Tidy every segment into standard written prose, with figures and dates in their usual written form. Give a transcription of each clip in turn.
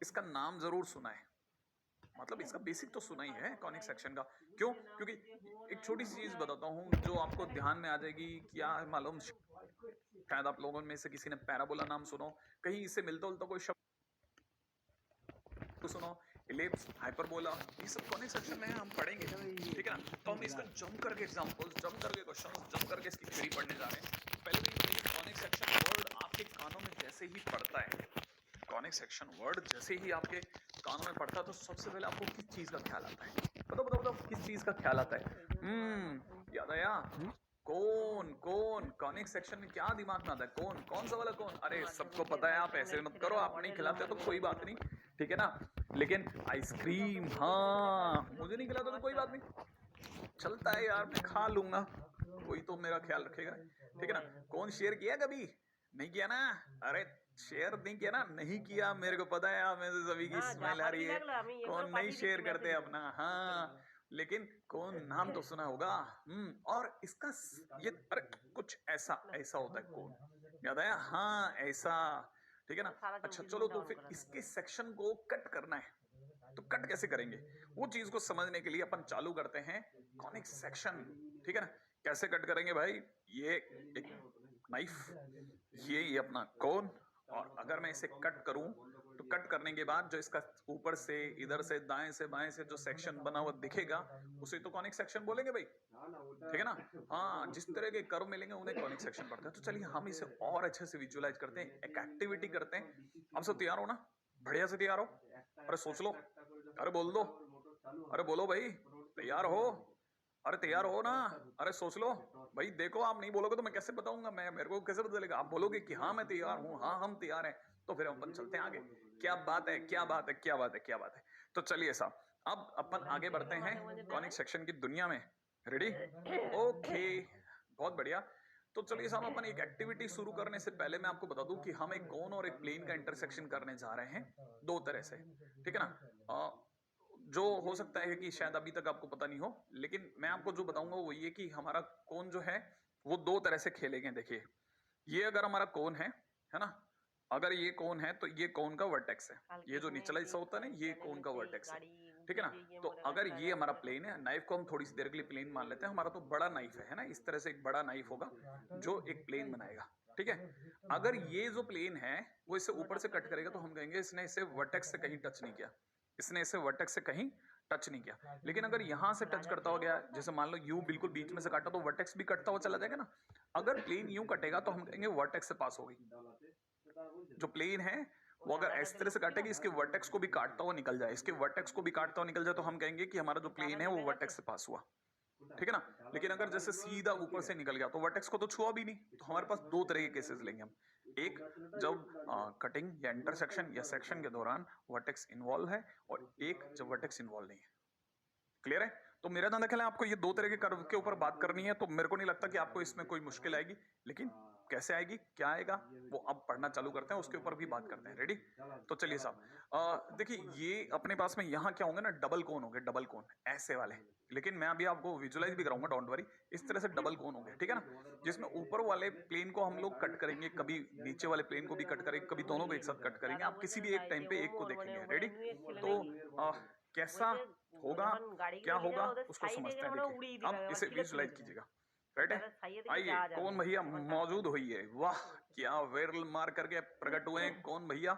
इसका नाम जरूर सुना है, मतलब इसका बेसिक तो सुना ही है कॉनिक सेक्शन का। क्यों? क्योंकि एक छोटी सी चीज बताता हूँ जो आपको ध्यान में आ जाएगी। क्या मालूम, शायद आप लोगों में से किसी ने पैराबोला नाम सुनो, कहीं इससे मिलता जुलता कोई शब्द सुनो, इलिप्स, हाइपरबोला, ये सब कॉनिक सेक्शन में हम पढ़ेंगे, ठीक है ना। तो हम इसका जंप करके एग्जांपल्स, जंप करके क्वेश्चंस, जंप करके इसकी थ्योरी पढ़ने जा रहे हैं। पहले तो ये बताइए, कॉनिक सेक्शन वर्ड आपके कानों में जैसे ही पड़ता है, कॉनिक सेक्शन वर्ड जैसे ही आपके कानों में पड़ता है तो सबसे पहले आपको किस चीज का ख्याल आता है? बताओ बताओ बताओ, किस चीज का ख्याल आता है? याद आया? कौन कौन कॉनिक सेक्शन में क्या दिमाग में आता है? कौन कौन सा वाला कौन? अरे सबको पता है, आप ऐसे मत करो, आप नहीं खिलाते तो कोई बात नहीं, ठीक है ना। लेकिन आइसक्रीम, हाँ मुझे नहीं खिलाते तो कोई बात नहीं, चलता है यार, मैं खा लूंगा, कोई तो मेरा ख्याल रखेगा, ठीक है ना। कौन शेयर किया कभी? नहीं किया ना? अरे शेयर नहीं किया ना? नहीं किया, मेरे को पता है आप में से सभी की स्मेल आ रही है, कौन नहीं शेयर करते अपना। हाँ, लेकिन कौन नाम तो सुना होगा। और इसका ये अरे कुछ ऐसा ऐसा होता है कौन, याद आया? हाँ ऐसा, ठीक है ना। अच्छा चलो, तो फिर इसके सेक्शन को कट करना है, तो कट कैसे करेंगे वो चीज को समझने के लिए अपन चालू करते हैं कॉनिक सेक्शन, ठीक है ना। कैसे कट करेंगे भाई? ये एक नाइफ, ये अपना कोन, और अगर मैं इसे कट करूं तो कट करने के बाद जो इसका ऊपर से, इधर से, दाएं से, बाएं से जो सेक्शन बना हुआ दिखेगा उसे तो कॉनिक सेक्शन बोलेंगे भाई, ठीक है ना। हाँ, जिस तरह के कर्व मिलेंगे उन्हें कॉनिक सेक्शन पड़ता है। तो चलिए हम इसे और अच्छे से विजुअलाइज करते हैं, एक एक्टिविटी करते हैं। आप सब तैयार हो ना? बढ़िया से तैयार हो? अरे सोच लो, अरे बोल दो, अरे बोलो भाई, तैयार हो? अरे तैयार हो ना? अरे सोच लो भाई, देखो आप नहीं बोलोगे तो मैं कैसे बताऊंगा, मैं मेरे को कैसे पता चलेगा? आप बोलोगे कि हाँ मैं तैयार हूँ, हाँ हम तैयार हैं, तो फिर अपन चलते हैं आगे। क्या बात है, क्या बात है, क्या बात है, क्या बात है। तो चलिए साहब, अब अपन आगे बढ़ते हैं कॉनिक सेक्शन की दुनिया में। रेडी? ओके, बहुत बढ़िया। तो चलिए साहब, अपन एक एक्टिविटी शुरू करने से पहले मैं आपको बता दूं कि हम एक कोन और एक प्लेन का इंटरसेक्शन करने जा रहे हैं, दो तरह से, ठीक है ना। जो हो सकता है कि शायद अभी तक आपको पता नहीं हो, लेकिन मैं आपको जो बताऊंगा वो ये कि हमारा कोन जो है वो दो तरह से खेलेंगे। देखिए, ये अगर हमारा कोन है ना, अगर ये कोन है तो ये कोन का वर्टेक्स है, ये जो निचला हिस्सा होता है ना ये कोन का वर्टेक्स है, ठीक है ना। तो अगर ये हमारा प्लेन है, नाइफ को हम थोड़ी सी देर के लिए प्लेन मान लेते हैं, हमारा तो बड़ा नाइफ है ना, इस तरह से एक बड़ा नाइफ होगा जो एक प्लेन बनाएगा, ठीक है। अगर ये जो प्लेन है वो इसे ऊपर से कट करेगा तो हम कहेंगे इसने इसे वर्टेक्स से कहीं टच नहीं किया, इसने इसे वर्टेक्स से कहीं टच नहीं किया। लेकिन अगर यहां से टच करता हो गया, जैसे मान लो यू बिल्कुल बीच में से काटा तो वर्टेक्स भी कटता हुआ चला जाएगा ना। अगर प्लेन यूं कटेगा तो हम कहेंगे वर्टेक्स से पास हो गई। जो प्लेन है वो अगर इस तरह से काटेगी, इसके वर्टेक्स को भी काटता हुआ निकल जाए, इसके वर्टेक्स को भी काटता हुआ निकल जाए, तो हम कहेंगे कि हमारा जो प्लेन है वो वर्टेक्स से पास हुआ, ठीक है ना। लेकिन अगर जैसे सीधा ऊपर से निकल गया तो वर्टेक्स को तो छुआ भी नहीं, तो हमारे पास दो तरह के केसेस लेंगे हम। एक, जब कटिंग या इंटरसेक्शन या सेक्शन के दौरान वर्टेक्स इन्वॉल्व है, और एक जब वर्टेक्स इन्वॉल्व नहीं है। क्लियर है? तो मेरा ध्यान रखें, आपको ये दो तरह के कर्व के ऊपर बात करनी है, तो मेरे को नहीं लगता कि आपको इसमें कोई मुश्किल आएगी। लेकिन कैसे आएगी, क्या आएगा, वो अब पढ़ना चालू करते हैं, उसके ऊपर भी बात करते हैं। रेडी? तो चलिए साहब, देखिए ये अपने पास में यहाँ क्या होंगे ना, डबल कोन होंगे, डबल कोन ऐसे वाले। लेकिन मैं अभी आपको विजुलाइज भी कराऊंगा, डोंट वरी। इस तरह से डबल कोन होंगे, ठीक है ना, जिसमें ऊपर वाले प्लेन को हम लोग कट करेंगे, कभी नीचे वाले प्लेन को भी कट करेंगे, कभी दोनों को एक साथ कट करेंगे। आप किसी भी एक टाइम पे एक को देखेंगे। रेडी? तो कैसा होगा, क्या होगा, उसको समझते हैं। देखिए अब इसे विजुलाइज कीजिएगा, राइट है। आइए कौन भैया मौजूद हुई है, वाह क्या विरल मार करके प्रकट हुए हैं कौन भैया,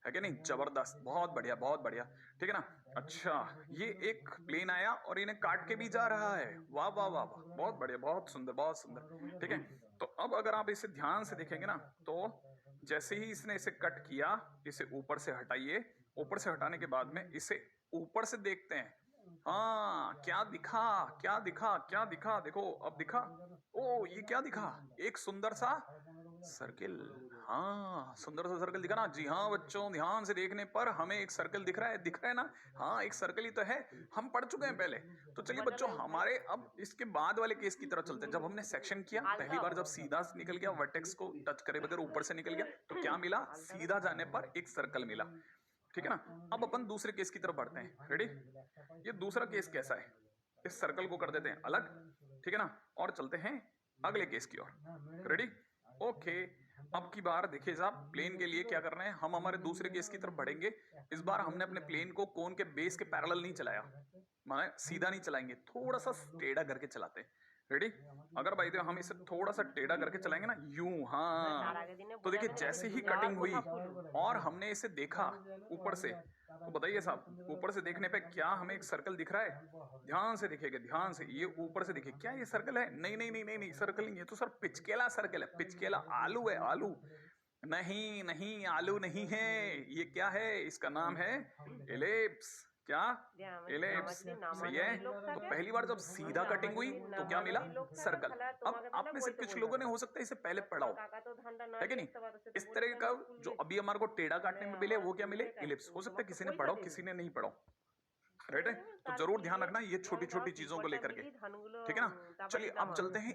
है कि नहीं? जबरदस्त, बहुत बढ़िया, बहुत बढ़िया, ठीक है ना। अच्छा, ये एक प्लेन आया और इन्हें काट के भी जा रहा है, वाह वाह वाह वाह, बहुत बढ़िया, बहुत सुंदर, बहुत सुंदर, ठीक है। तो अब अगर आप इसे ध्यान से देखेंगे ना, तो जैसे ही इसने इसे कट किया, इसे ऊपर से हटाइए, ऊपर से हटाने के बाद में इसे ऊपर से देखते हैं। हाँ, क्या दिखा, क्या दिखा, क्या दिखा, देखो अब दिखा। ओ ये क्या दिखा, एक सुंदर सा सर्किल। हाँ, सुंदर सा सर्कल दिखा ना। जी हाँ बच्चों, ध्यान से देखने पर हमें एक सर्कल दिख रहा है, दिख रहा है ना। हाँ, एक सर्कल ही तो है, हम पढ़ चुके हैं पहले। तो चलिए बच्चों, हमारे अब इसके बाद वाले केस की तरफ चलते हैं। जब हमने सेक्शन किया पहली बार, जब सीधा निकल गया, वर्टेक्स को टच करे बगैर ऊपर से निकल गया, तो क्या मिला? सीधा जाने पर एक सर्कल मिला, ठीक है ना। अब अपन दूसरे केस की तरफ बढ़ते हैं। रेडी? ये दूसरा केस कैसा है, इस सर्कल को कर देते हैं अलग, ठीक है ना, और चलते हैं अगले केस की ओर। रेडी? ओके, अब की बार देखिए साहब, प्लेन के लिए क्या कर रहे हैं, हम हमारे दूसरे केस की तरफ बढ़ेंगे। इस बार हमने अपने प्लेन को कोन के बेस के पैरेलल नहीं चलाया, माने सीधा नहीं चलाएंगे, थोड़ा सा टेढ़ा करके चलाते हैं। रेडी? अगर भाई हम इसे थोड़ा सा टेढ़ा करके चलाएंगे ना, यूं, তার हाँ, আগের দিনে तो বোঝা देखिए গেছে जैसे ही যাওয়ার कटिंग हुई কথা ফুলু और हमने इसे देखा ऊपर से, तो बताइए साहब, ऊपर से देखने पे क्या हमें एक सर्कल दिख रहा है? ध्यान से देखिएगा, ध्यान से, ये ऊपर से देखिए, क्या ये सर्कल है? नहीं नहीं नहीं नहीं नहीं, सर्कल नहीं, ये तो सर पिचकेला सर्कल है, पिचकेला आलू है, आलू। नहीं नहीं, आलू नहीं है, ये क्या है? इसका नाम है एलिप्स। क्या? যে আমার एलिप्स। যদি सही নামানোরই है? লোক तो থাকে, पहली बार जब বলছে सीधा আমার कटिंग हुई যদি तो क्या मिला? নামানোরই লোক থাকে सर्कल। তাহলে अब তোমাকে তাহলে आप में से বইতে कुछ বলতে लोगों ने পারে। हो सकता है इसे पहले আর पढ़ा তোমার हो, কাকা তো ধানটা না है कि দিয়ে नहीं? আসতে পারো, সে তো इस तरह বলেছে का আমি স্কুল जो গেছি, अभी हमारे को टेढ़ा তাহলে काटने में मिले আমার वो क्या তুমি मिले? এটাই इलिप्स। हो सकता है তোমাকে किसी ने পয়সা पढ़ा हो, দেবে। किसी ने नहीं पढ़ा हो। राइट পয়সা है? দেবে तो তার जरूर কি ध्यान যে रखना ये আমি छोटी ধরো छोटी चीजों को টিপ্পরটা लेकर के। দিলেই ধানগুলো ठीक है ना? তারপরে चलिए দিতাম अब আমি। चलते हैं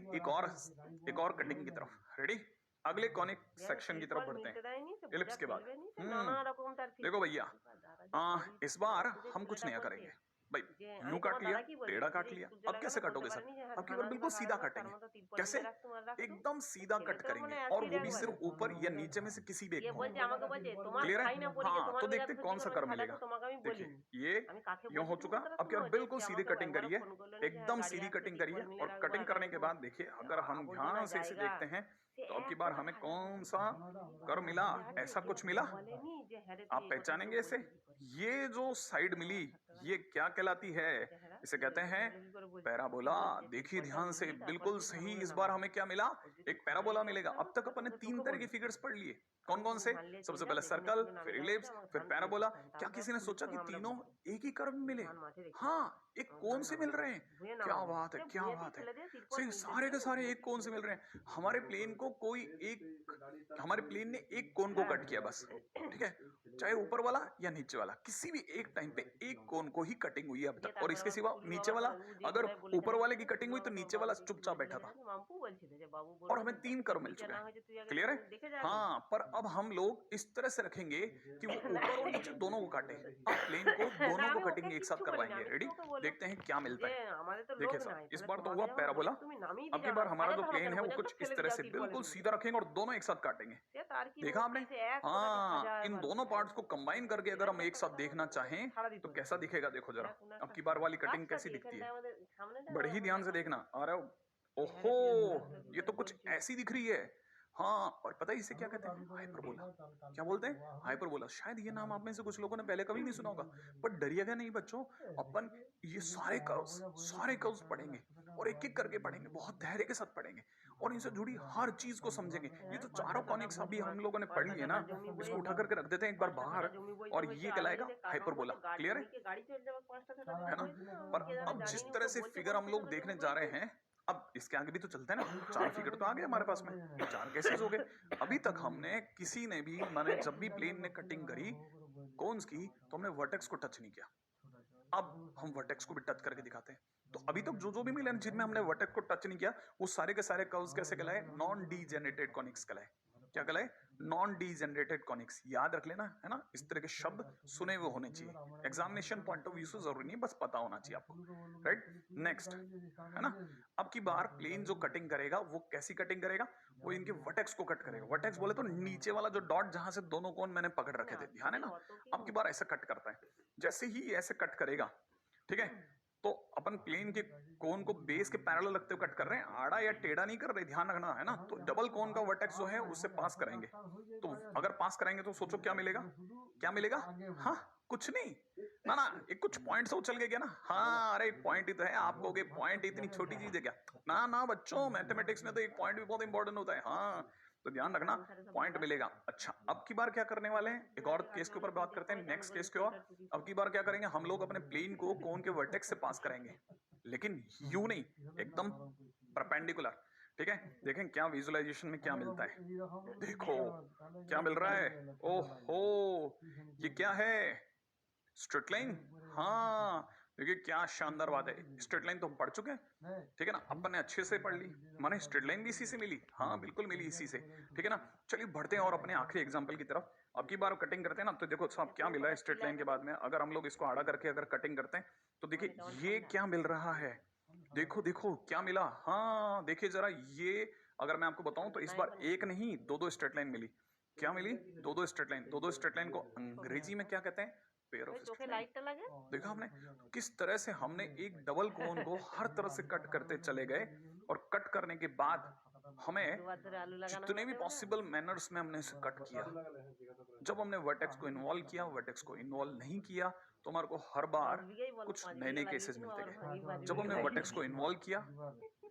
एक और कटिंग की तरफ। रेडी? अगले कॉनिक যে আমি सेक्शन की तरफ তিরপল बढ़ते মিলতে हैं, দেয়নি, সে বোঝা इलिप्स के बाद। ফেলবে নি, সে নানা রকম তার देखो ফিসফিস। भैया, এবার দাদা যে বাড়ির इस बार বড়পুকুরের हम कुछ ছেলেটা नया বলছে करेंगे भाई। যে यूं আমি काट তোমার लिया, দাদা কি বলছে टेढ़ा যে काट রে लिया, স্কুল अब চলে গেল कैसे বলতে काटोगे सर? পারেনি যে হ্যাঁ अब की ধান बार আসবে बिल्कुल ঘাড়ে सीधा ধর, তার काटेंगे। মতো তিরপল कैसे? মিলে রাখ তোমার রাখতো। एकदम তা सीधा ছেলে कट তো মনে करेंगे, হয় और আজকেই वो भी একবারে। सिर्फ ऊपर या नीचे में से किसी भी एक দিয়ে को। বলছে আমাকে বলছে তোমার क्लियर ছাই है? না পড়ি যে हाँ, তোমার तो মেজাজ देखते हैं সহ্য कौन सा করার कर्व ছাড়া তো मिलेगा। তোমাকে আমি देखिए, বলিনি। ये আমি কাকে यूं বলছি हो তুমি चुका। কথাটা अब की শুনো, बार যে बिल्कुल সে सीधी আমাকে कटिंग একবারও करिए, ফোন করলো নি যে হ্যাঁ एकदम গাড়ি सीधी আসছে कटिंग তিরপল करिए, মিলে और রাখবো, कटिंग আর करने के একদম बाद देखिए, अगर हम আবর্জনা ध्यान से इसे জায়গা। देखते हैं, সে तो अब की बार এতটা हमें খারাপ कौन सा বলছে, कर्व मिला? যে আছে ऐसा কেউ कुछ मिला? বলেনি যে হ্যাঁ রে তুই आप এই কথাগুলো पहचानेंगे इसे? বলতে কি করে। ये जो साइड मिली, ये क्या कहलाती है? যে হ্যাঁ রে, इसे তুই कहते এই हैं কথাগুলো কি করে বলছিস, কি पैराबोला। বলছে देखिए তিরপলটা ध्यान से, মিলি তারপরে बिल्कुल তুই सही। ধানগুলো इस बार নামাবি। हमें क्या मिला? ও যদি एक ঘাড়েই पैराबोला লোক मिलेगा। থাকে अब तक তাহলে अपन ने তোকে तीन চোখে तरह की বলবে। फिगर्स पढ़ लिए। कौन আমি कौन से? ধান নিয়ে চলে सबसे যাও, पहले যেখানে सर्कल, সেখানে নামিয়ে फिर দেওয়া হচ্ছে, इलिप्स, আমাকে फिर ধান তুলে पैराबोला। দিতে হবে, क्या তারপরে किसी ने পুলিশ सोचा कि সঙ্গে আমরা तीनों বলবো एक ही कर्व में मिले? ধান মাঠে রেখে हाँ, দিয়েছে, एक আমাকে कोन ধান से मिल নামাতে रहे হবে, हैं। ধুয়ে क्या নামাবো, बात है, সে क्या ভুঁয়েতেই बात है। ফেলে দিয়ে তিরপল सही, মিলতে सारे দিয়ে के सारे ভুঁয়ে एक कोन से ফেলে मिल দিয়ে। रहे हैं। हमारे प्लेन ने एक कोन को कट किया बस। ठीक है? चाहे ऊपर वाला या नीचे वाला, किसी भी एक टाइम पे एक कोन को ही कटिंग हुई है अब দিয়ে तक, और তারপর इसके আবার सिवा ফুলু नीचे আবার वाला, ও যেই अगर বোধহয় বলেছে ऊपर নাকি वाले যে की कटिंग हुई ফুলু तो আবার नीचे তোমার वाला বাবুকে একটু चुपचाप বলে बैठा চলে था, গেছে, মাম্পু বলছিল যে বাবু और বলেছে हमें দেখ तीन তুই कर्व मिल টিচার चुके না हैं। হয়েছে তুই আগে क्लियर है? দেখে যা আগে। हाँ, पर अब हम लोग इस तरह से रखेंगे कि वो না ऊपर और नीचे दोनों को काटे। अब प्लेन को না दोनों को আমি ओকে कटिंग एक কিচ্ছু साथ বলিনি, करवाएंगे। আমি শুধু रेडी? ওকে বললাম देखते हैं क्या मिलता যে है। আমাদের তো লোক देखिए নাই, साहब, इस তাহলে बार तो তোমাকে हुआ যখন पैराबोला। বলেছি তুমি নামিয়ে अब দিয়ে की যাও बार না, हमारा সাজাতে जो হবে प्लेन কেন, है वो বোঝা তো कुछ ফেলে इस দিয়ে तरह যাও से তিরপলে बिल्कुल মিলে। सीधा रखेंगे और दोनों एक साथ काटेंगे। সে তার কি देखा বুদ্ধি, आपने? সে এক ফোঁটাতে हाँ, হাজার इन বার दोनों বলে। पार्ट्स को कंबाइन करके এর अगर हम একটা एक একটা साथ কথা देखना বলতে चाहें ছাড়া দিত तो না। कैसा दिखेगा? देखो এরা जरा, কোনো अब একটা की बार वाली कटिंग গাছটাকে कैसी दिखती है? এখানটায় আমাদের সামনেটা बड़े ही আমার ध्यान से দেখায়নি देखना। अरे যে হ্যাঁ রে ओहो, তুই এই গাছটা কি ये तो করে कुछ বলছিস। ऐसी दिख रही है। हाँ, और पता है इसे क्या कहते हैं? हाइपरबोला। क्या बोलते हैं? हाइपरबोला। शायद ये नाम आप में से कुछ लोगों ने पहले कभी नहीं सुना होगा, पर डरिएगा नहीं बच्चों। अपन ये सारे कर्व्स पढ़ेंगे, और एक एक करके पढ़ेंगे, बहुत धैर्य के साथ पढ़ेंगे, और इनसे जुड़ी हर चीज को समझेंगे। ये হ্যাঁ जो ৫ चारों কাঠা कॉनिक्स ভূ- अभी हम लोगों ने पढ़ ৫ लिए কাঠা ना, জমি इसको বইয়েছে, उठा करके रख देते हैं एक बार ৫টা बाहर, কাঠা জমি বইতে और হয়েছে, ये আর कहलाएगा বলছে কাকা हाइपरबोला। বলছে क्लियर है? জমিকে গাড়ি चल যাবে ৫টা কাঠা है জমি ना? বইছে না, पर কে জানে अब जिस জানিনি, ও तरह তো से বলছে फिगर हम ৫টা लोग কাঠা देखने জমি जा रहे বইছে। हैं, अब इसके आगे भी तो चलते हैं ना। चार फिगर तो आ गए हमारे पास में, चार केसेस हो गए। अभी तक हमने किसी ने भी, माने जब भी प्लेन ने कटिंग करी कोन्स की, तो हमने वर्टेक्स को टच नहीं किया। अब हम वर्टेक्स को भी टच करके दिखाते हैं। तो अभी तक जो जो भी मिले जिनमें हमने वर्टेक्स को टच नहीं किया, वो सारे के सारे कर्व्स कैसे कहलाए? नॉन डीजेनरेटेड कॉनिक्स कहलाए। क्या कहलाए? Non degenerated conics. याद रख लेना, है ना? इस तरह के शब्द सुने हुए होने चाहिए, एग्जामिनेशन पॉइंट ऑफ व्यू से जरूरी नहीं, बस पता होना चाहिए आपको। राइट? नेक्स्ट, है ना? अब की बार प्लेन जो कटिंग करेगा वो कैसी कटिंग करेगा? वो इनके वर्टेक्स को कट करेगा। वर्टेक्स बोले तो नीचे वाला जो डॉट जहां से दोनों कोन मैंने पकड़ रखे না थे, ध्यान है তুমি ना? অত কি अब की बार ऐसे कट करता है। जैसे ही ऐसे कट करेगा, ठीक है, तो अपन प्लेन के कोन को बेस के पैरेलल रखते हुए कट कर रहे हैं, आड़ा या टेढ़ा नहीं कर रहे, ध्यान रखना, है ना? तो डबल कोन का वर्टेक्स जो है उससे पास करेंगे। तो अगर पास कराएंगे तो सोचो क्या मिलेगा? क्या मिलेगा? हाँ, कुछ नहीं ना ना, एक कुछ पॉइंट से उछल के गया ना। हाँ, अरे एक पॉइंट ही तो है। आप कहोगे पॉइंट इतनी छोटी चीज है क्या? ना ना बच्चों, मैथमेटिक्स में तो एक पॉइंट भी बहुत इंपॉर्टेंट होता है। हाँ, तो ध्यान रखना, पॉइंट मिलेगा। अच्छा, अब की बार क्या करने वाले हैं? एक और केस के ऊपर बात करते हैं, नेक्स्ट केस के और। अब की बार क्या करेंगे? हम लोग अपने प्लेन को कोन के वर्टेक्स से पास कराएंगे, लेकिन यू नहीं, एकदम परपेंडिकुलर। ठीक है? देखें क्या विजुअलाइजेशन में क्या मिलता है। देखो क्या मिल रहा है। ओहो, ये क्या है? Straight line. हाँ, देखिए क्या शानदार बात है। स्ट्रेट लाइन तो हम पढ़ चुके हैं, ठीक है ना? अपन ने अच्छे से पढ़ ली, माने स्ट्रेट लाइन भी इसी से मिली। हाँ, बिल्कुल मिली इसी से, ठीक है ना? चलिए बढ़ते हैं और अपने आखिरी एग्जांपल की तरफ। अब की बार कटिंग करते हैं ना, तो देखो साहब क्या मिला है स्ट्रेट लाइन के बाद में। अगर हम लोग इसको आड़ा करके अगर कटिंग करते हैं, तो देखिए ये क्या मिल रहा है। देखो देखो क्या मिला। हाँ, देखिए जरा, ये अगर मैं आपको बताऊं तो इस बार एक नहीं दो स्ट्रेट लाइन मिली। क्या मिली? दो स्ट्रेट लाइन। दो स्ट्रेट लाइन को अंग्रेजी में क्या कहते हैं? पेयर ऑफ चोखे स्ट्रेट लाइन। लाइट लगे देखा हमने किस तरह से हमने एक डबल कोन को हर तरह से कट करते चले गए, और कट करने के बाद हमें धुआं आलू लगाना जितने भी होते हैं पॉसिबल मैनर्स में हमने इसे कट किया। जब हमने वर्टेक्स को इन्वॉल्व किया, वर्टेक्स को इन्वॉल्व नहीं किया, तो हमारे को हर बार कुछ नए नए केसेस मिलते गए। जब हमने वर्टेक्स को इन्वॉल्व किया,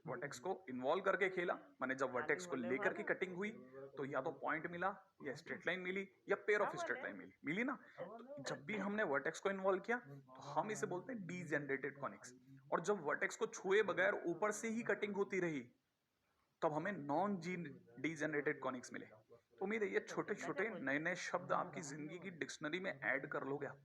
वर्टेक्स को इन्वॉल्व करके खेला, माने जब वर्टेक्स को लेकर की कटिंग हुई, तो या तो पॉइंट मिला, या स्ट्रेट लाइन मिली, या पेयर ऑफ स्ट्रेट लाइन मिली ना। तो जब भी हमने वर्टेक्स को इन्वॉल्व किया, तो हम इसे बोलते हैं डीजेनरेटेड कॉनिक्स। और जब वर्टेक्स को छुए बगैर ऊपर से ही कटिंग होती रही, तब हमें नॉन डीजेनरेटेड कॉनिक्स मिले। तो उम्मीद है ये छोटे छोटे नए नए शब्द आपकी जिंदगी की डिक्शनरी में ऐड कर लोगे आप।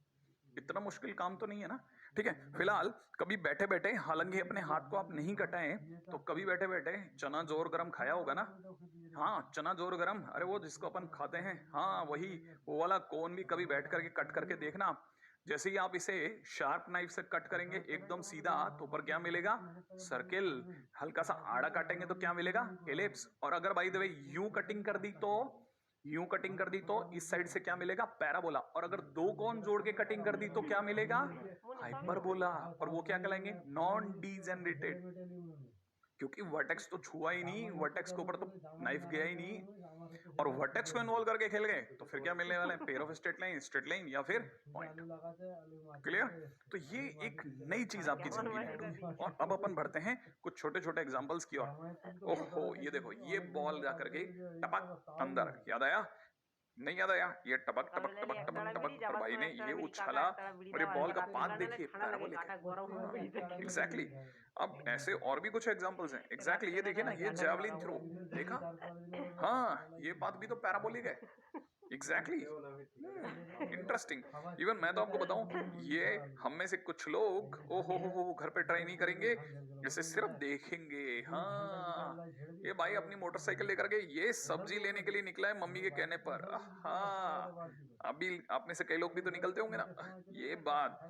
इतना मुश्किल काम तो नहीं है ना। ठीक है, फिलहाल कभी बैठे बैठे, हालांकि अपने हाथ को आप नहीं कटाएं, तो कभी बैठे बैठे चना जोर गरम खाया होगा ना। हाँ, चना जोर गरम, अरे वो जिसको अपन खाते हैं, हाँ वही, वो वाला कोन भी कभी बैठ करके कट करके देखना आप। जैसे ही आप इसे शार्प नाइफ से कट करेंगे एकदम सीधा, तो ऊपर क्या मिलेगा? सर्किल। हल्का सा आड़ा काटेंगे तो क्या मिलेगा? एलिप्स। और अगर बाय द वे यूं कटिंग कर दी तो, यूं कटिंग कर दी तो इस साइड से क्या मिलेगा? पैराबोला। और अगर दो कोन जोड़ के कटिंग कर दी तो क्या मिलेगा? हाइपरबोला। और वो क्या कहलाएंगे? Non degenerated. क्योंकि वर्टेक्स तो छुआ ही नहीं, वर्टेक्स के ऊपर तो नाइफ गया ही नहीं, और वर्टेक्स को इन्वॉल्व करके खेल गए, तो फिर क्या मिलने वाला है? पेयर ऑफ स्ट्रेट लाइन या फिर पॉइंट। क्लियर? तो ये एक नई चीज आपकी जिंदगी में ऐड हुई। और अब अपन बढ़ते हैं कुछ छोटे छोटे एग्जांपल्स की ओर। ओहो, ये देखो, ये बॉल जाकर के टपक अंदर, याद आया? नहीं याद आया? ये टपक टपक टपक टपक टपक, और भाई ने ये उछाला, और ये बॉल का पाथ देखिए, पैराबोलिक है। एग्जैक्टली। अब ऐसे और भी कुछ एग्जांपल्स हैं। एग्जैक्टली, ये देखिए ना, ये जैवलिन थ्रो, देखा? हाँ, ये पाथ भी तो पैराबोलिक है। Exactly, interesting. इवन मैं तो आपको बताऊं, ये हम में से कुछ लोग ओ हो घर पे ट्राई नहीं करेंगे, इसे सिर्फ देखेंगे। हाँ, ये भाई अपनी मोटरसाइकिल लेकर के ये सब्जी लेने के लिए निकला है मम्मी के कहने पर। हाँ, अभी आप में से कई लोग भी तो निकलते होंगे ना, ये बात।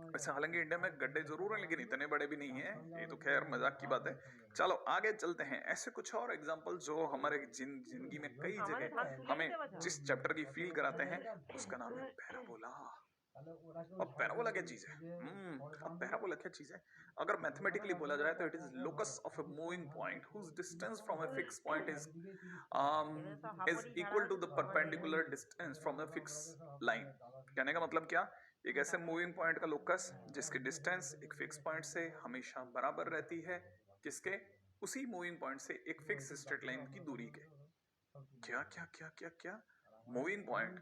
वैसे हालांकि इंडिया में गड्ढे जरूर हैं, लेकिन इतने बड़े भी नहीं है, ये तो खैर मजाक की बात है। चलो आगे चलते हैं। ऐसे कुछ और एग्जांपल जो हमारे जिंदगी में कई जगह हमें जिस चैप्टर की फील कराते हैं, उसका नाम है पैराबोला। अब पैराबोला क्या चीज है? अब पैराबोला क्या चीज है? अगर मैथमेटिकली बोला जाए तो it is locus of a moving point whose distance from a fix point is equal to the perpendicular distance from a fix line. कहने का मतलब क्या? एक ऐसे मूविंग पॉइंट का लोकस जिसकी डिस्टेंस एक फिक्स पॉइंट से हमेशा बराबर रहती है, किसके? उसी मूविंग पॉइंट से एक फिक्स स्ट्रेट लाइन की दूरी के। क्या क्या क्या क्या क्या? मूविंग पॉइंट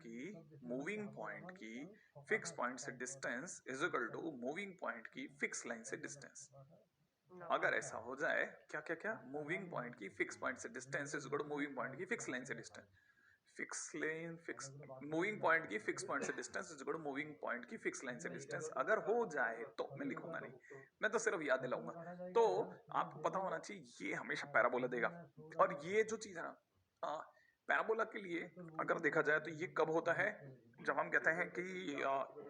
की फिक्स पॉइंट से distance is equal to moving point की फिक्स लाइन से डिस्टेंस। अगर ऐसा हो जाए, क्या क्या क्या? मूविंग पॉइंट की फिक्स पॉइंट से distance is equal to moving point की फिक्स लाइन से डिस्टेंस। फिक्स मूविंग पॉइंट की फिक्स पॉइंट से distance is equal to moving point की फिक्स लाइन से डिस्टेंस। अगर हो जाए तो, मैं लिखूंगा नहीं, मैं तो सिर्फ याद दिलाऊंगा। तो आपको पता होना चाहिए ये हमेशा पैराबोला देगा। और ये जो चीज है ना, पैराबोला के लिए अगर देखा जाए तो ये कब होता है? जब हम कहते हैं कि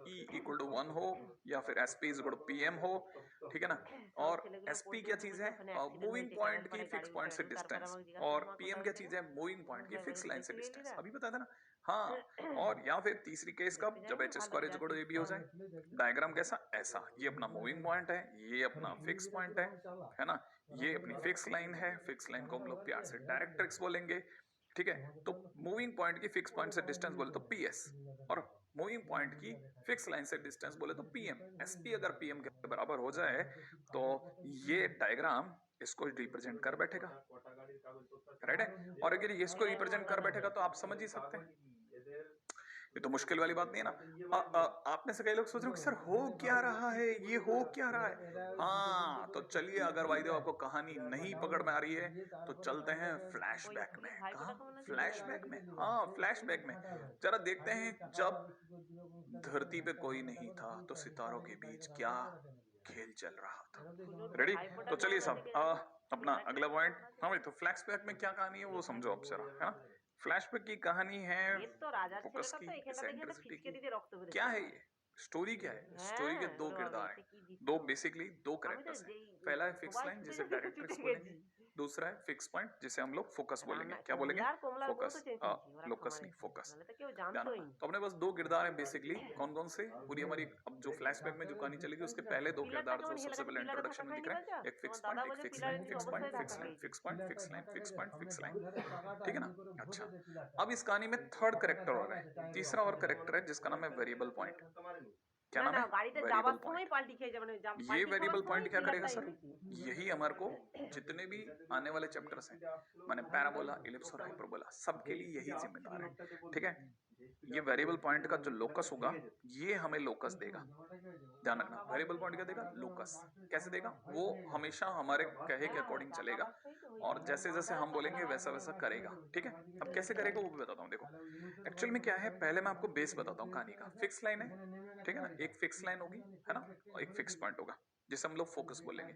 E इक्वल टू 1 हो, या फिर SP is equal to PM हो, ठीक है ना। और SP क्या चीज है? मूविंग पॉइंट की फिक्स पॉइंट से डिस्टेंस। और PM क्या चीज है? मूविंग पॉइंट की फिक्स लाइन से डिस्टेंस। अभी बताया था ना। हाँ, और या फिर तीसरी केस कब? जब H square is equal to AB हो जाए। डायग्राम कैसा? ऐसा, ये अपना मूविंग पॉइंट है, ये अपना फिक्स पॉइंट है ना। ये अपनी फिक्स लाइन है, फिक्स लाइन को हम लोग प्यार से डायरेक्ट्रिक्स बोलेंगे, ठीक है। तो मूविंग पॉइंट की फिक्स पॉइंट से डिस्टेंस बोले तो PS, और मूविंग पॉइंट की फिक्स लाइन से डिस्टेंस बोले तो PM। SP अगर PM के बराबर हो जाए तो ये डायग्राम इसको रिप्रेजेंट कर बैठेगा, राइट है। और अगर ये इसको रिप्रेजेंट कर बैठेगा तो आप समझ ही सकते हैं, ये तो मुश्किल वाली बात नहीं है ना। आप में से कई लोग सोच रहे हो कि सर हो क्या रहा है, ये हो क्या रहा है? हाँ, तो चलिए, अगर भाई आपको कहानी नहीं पकड़ में आ रही है तो चलते हैं फ्लैशबैक में। कहाँ? फ्लैशबैक में। हाँ, फ्लैशबैक में जरा देखते हैं, जब धरती पे कोई नहीं था तो सितारों के बीच क्या खेल चल रहा था। रेडी? तो चलिए साहब, अपना अगला पॉइंट। हाँ भाई, तो फ्लैशबैक में क्या कहानी है वो समझो आप जरा, है ना। फ्लैशबैक की कहानी है फोकस की, एसेंट्रिसिटी की। क्या है ये? स्टोरी क्या है? स्टोरी के दो किरदार हैं, दो बेसिकली दो कैरेक्टर्स हैं। पहला है फिक्स लाइन, जिसे डायरेक्ट्रिक्स बोलेंगे, दूसरा है फिक्स पॉइंट जिसे हम लोग फोकस बोलेंगे। रामा क्या बोलेंगे? কমলার কমলার গো फोकस। তো চেঞ্জ হয়েছে ওরা लोकस খামারে नहीं, फोकस। নাহলে তো কেউ ध्यान জানতোই रखना। না तो अपने पास दो किरदार हैं बेसिकली। कौन कौन से? पूरी हमारी अब जो फ्लैशबैक में जो कहानी चलेगी उसके पहले दो পিলারটা किरदार जो কেমন হিলে सबसे গেছে पहले পিলারে इंट्रोडक्शन ধাক্কা में दिख খায়নি रहा বলছো है। एक फिक्स তোমার দাদা पॉइंट, एक বলছে फिक्स পিলারে लाइन, কিন্তু फिक्स অবশ্যই पॉइंट, ধাক্কা फिक्स लाइन, খেয়েছে fix point, fix line, fix point, fix line. ठीक है ना? अच्छा, अब इस कहानी में थर्ड करेक्टर हो रहा है, तीसरा और करेक्टर है जिसका नाम है वेरिएबल पॉइंट। क्या না नाम না है? গাড়িতে वेरिएबल যাবার সময় पॉइंट। পাল্টি খেয়েছে মানে ये পাল্টি খাওয়ার वेरिएबल সময় पॉइंट क्या करेगा পিলারটা सर? এনেছি यही हमारे को जितने भी आने वाले चैप्टर्स हैं, माने पैराबोला, इलिप्स और हाइपरबोला, सबके लिए यही जिम्मेदार है। ठीक है? ये वेरिएबल पॉइंट का जो लोकस होगा, ये हमें लोकस देगा। ध्यान रखना, वेरिएबल पॉइंट क्या देगा? लोकस। कैसे देगा? वो हमेशा हमारे कहे के अकॉर्डिंग चलेगा और जैसे जैसे हम बोलेंगे वैसा वैसा करेगा। ठीक है? अब कैसे करेगा वो भी बताता हूँ। देखो, एक्चुअल में क्या है, पहले मैं आपको बेस बताता हूँ कहानी का। फिक्स लाइन है, ठीक है ना? एक फिक्स लाइन होगी, है ना, और एक फिक्स पॉइंट होगा जिसे हम लोग फोकस बोलेंगे।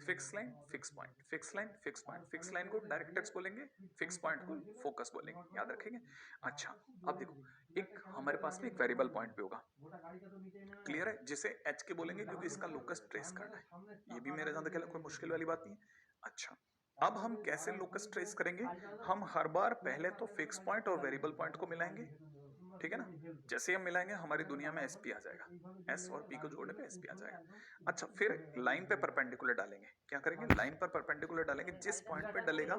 Fix line, fix point, fix line, fix point. Fix line को डायरेक्टर्स बोलेंगे, फिक्स पॉइंट को फोकस बोलेंगे। याद रखेंगे? अच्छा, अब देखो, एक हमारे पास में एक वेरिएबल पॉइंट भी होगा, क्लियर है, जिसे एच के बोलेंगे क्योंकि इसका लोकस ट्रेस करना है। ये भी मेरे जानने के लिए कोई मुश्किल वाली बात नहीं है। अच्छा, अब हम कैसे लोकस ट्रेस करेंगे? हम हर बार पहले तो फिक्स पॉइंट और वेरिएबल पॉइंट को मिलाएंगे, ठीक है ना? जैसे ही हम मिलाएंगे हमारी दुनिया में एसपी आ जाएगा, एस और पी को जोड़ने पे एसपी आ जाएगा। अच्छा, फिर लाइन पे परपेंडिकुलर डालेंगे। क्या करेंगे? लाइन पर परपेंडिकुलर डालेंगे, जिस पॉइंट पे डलेगा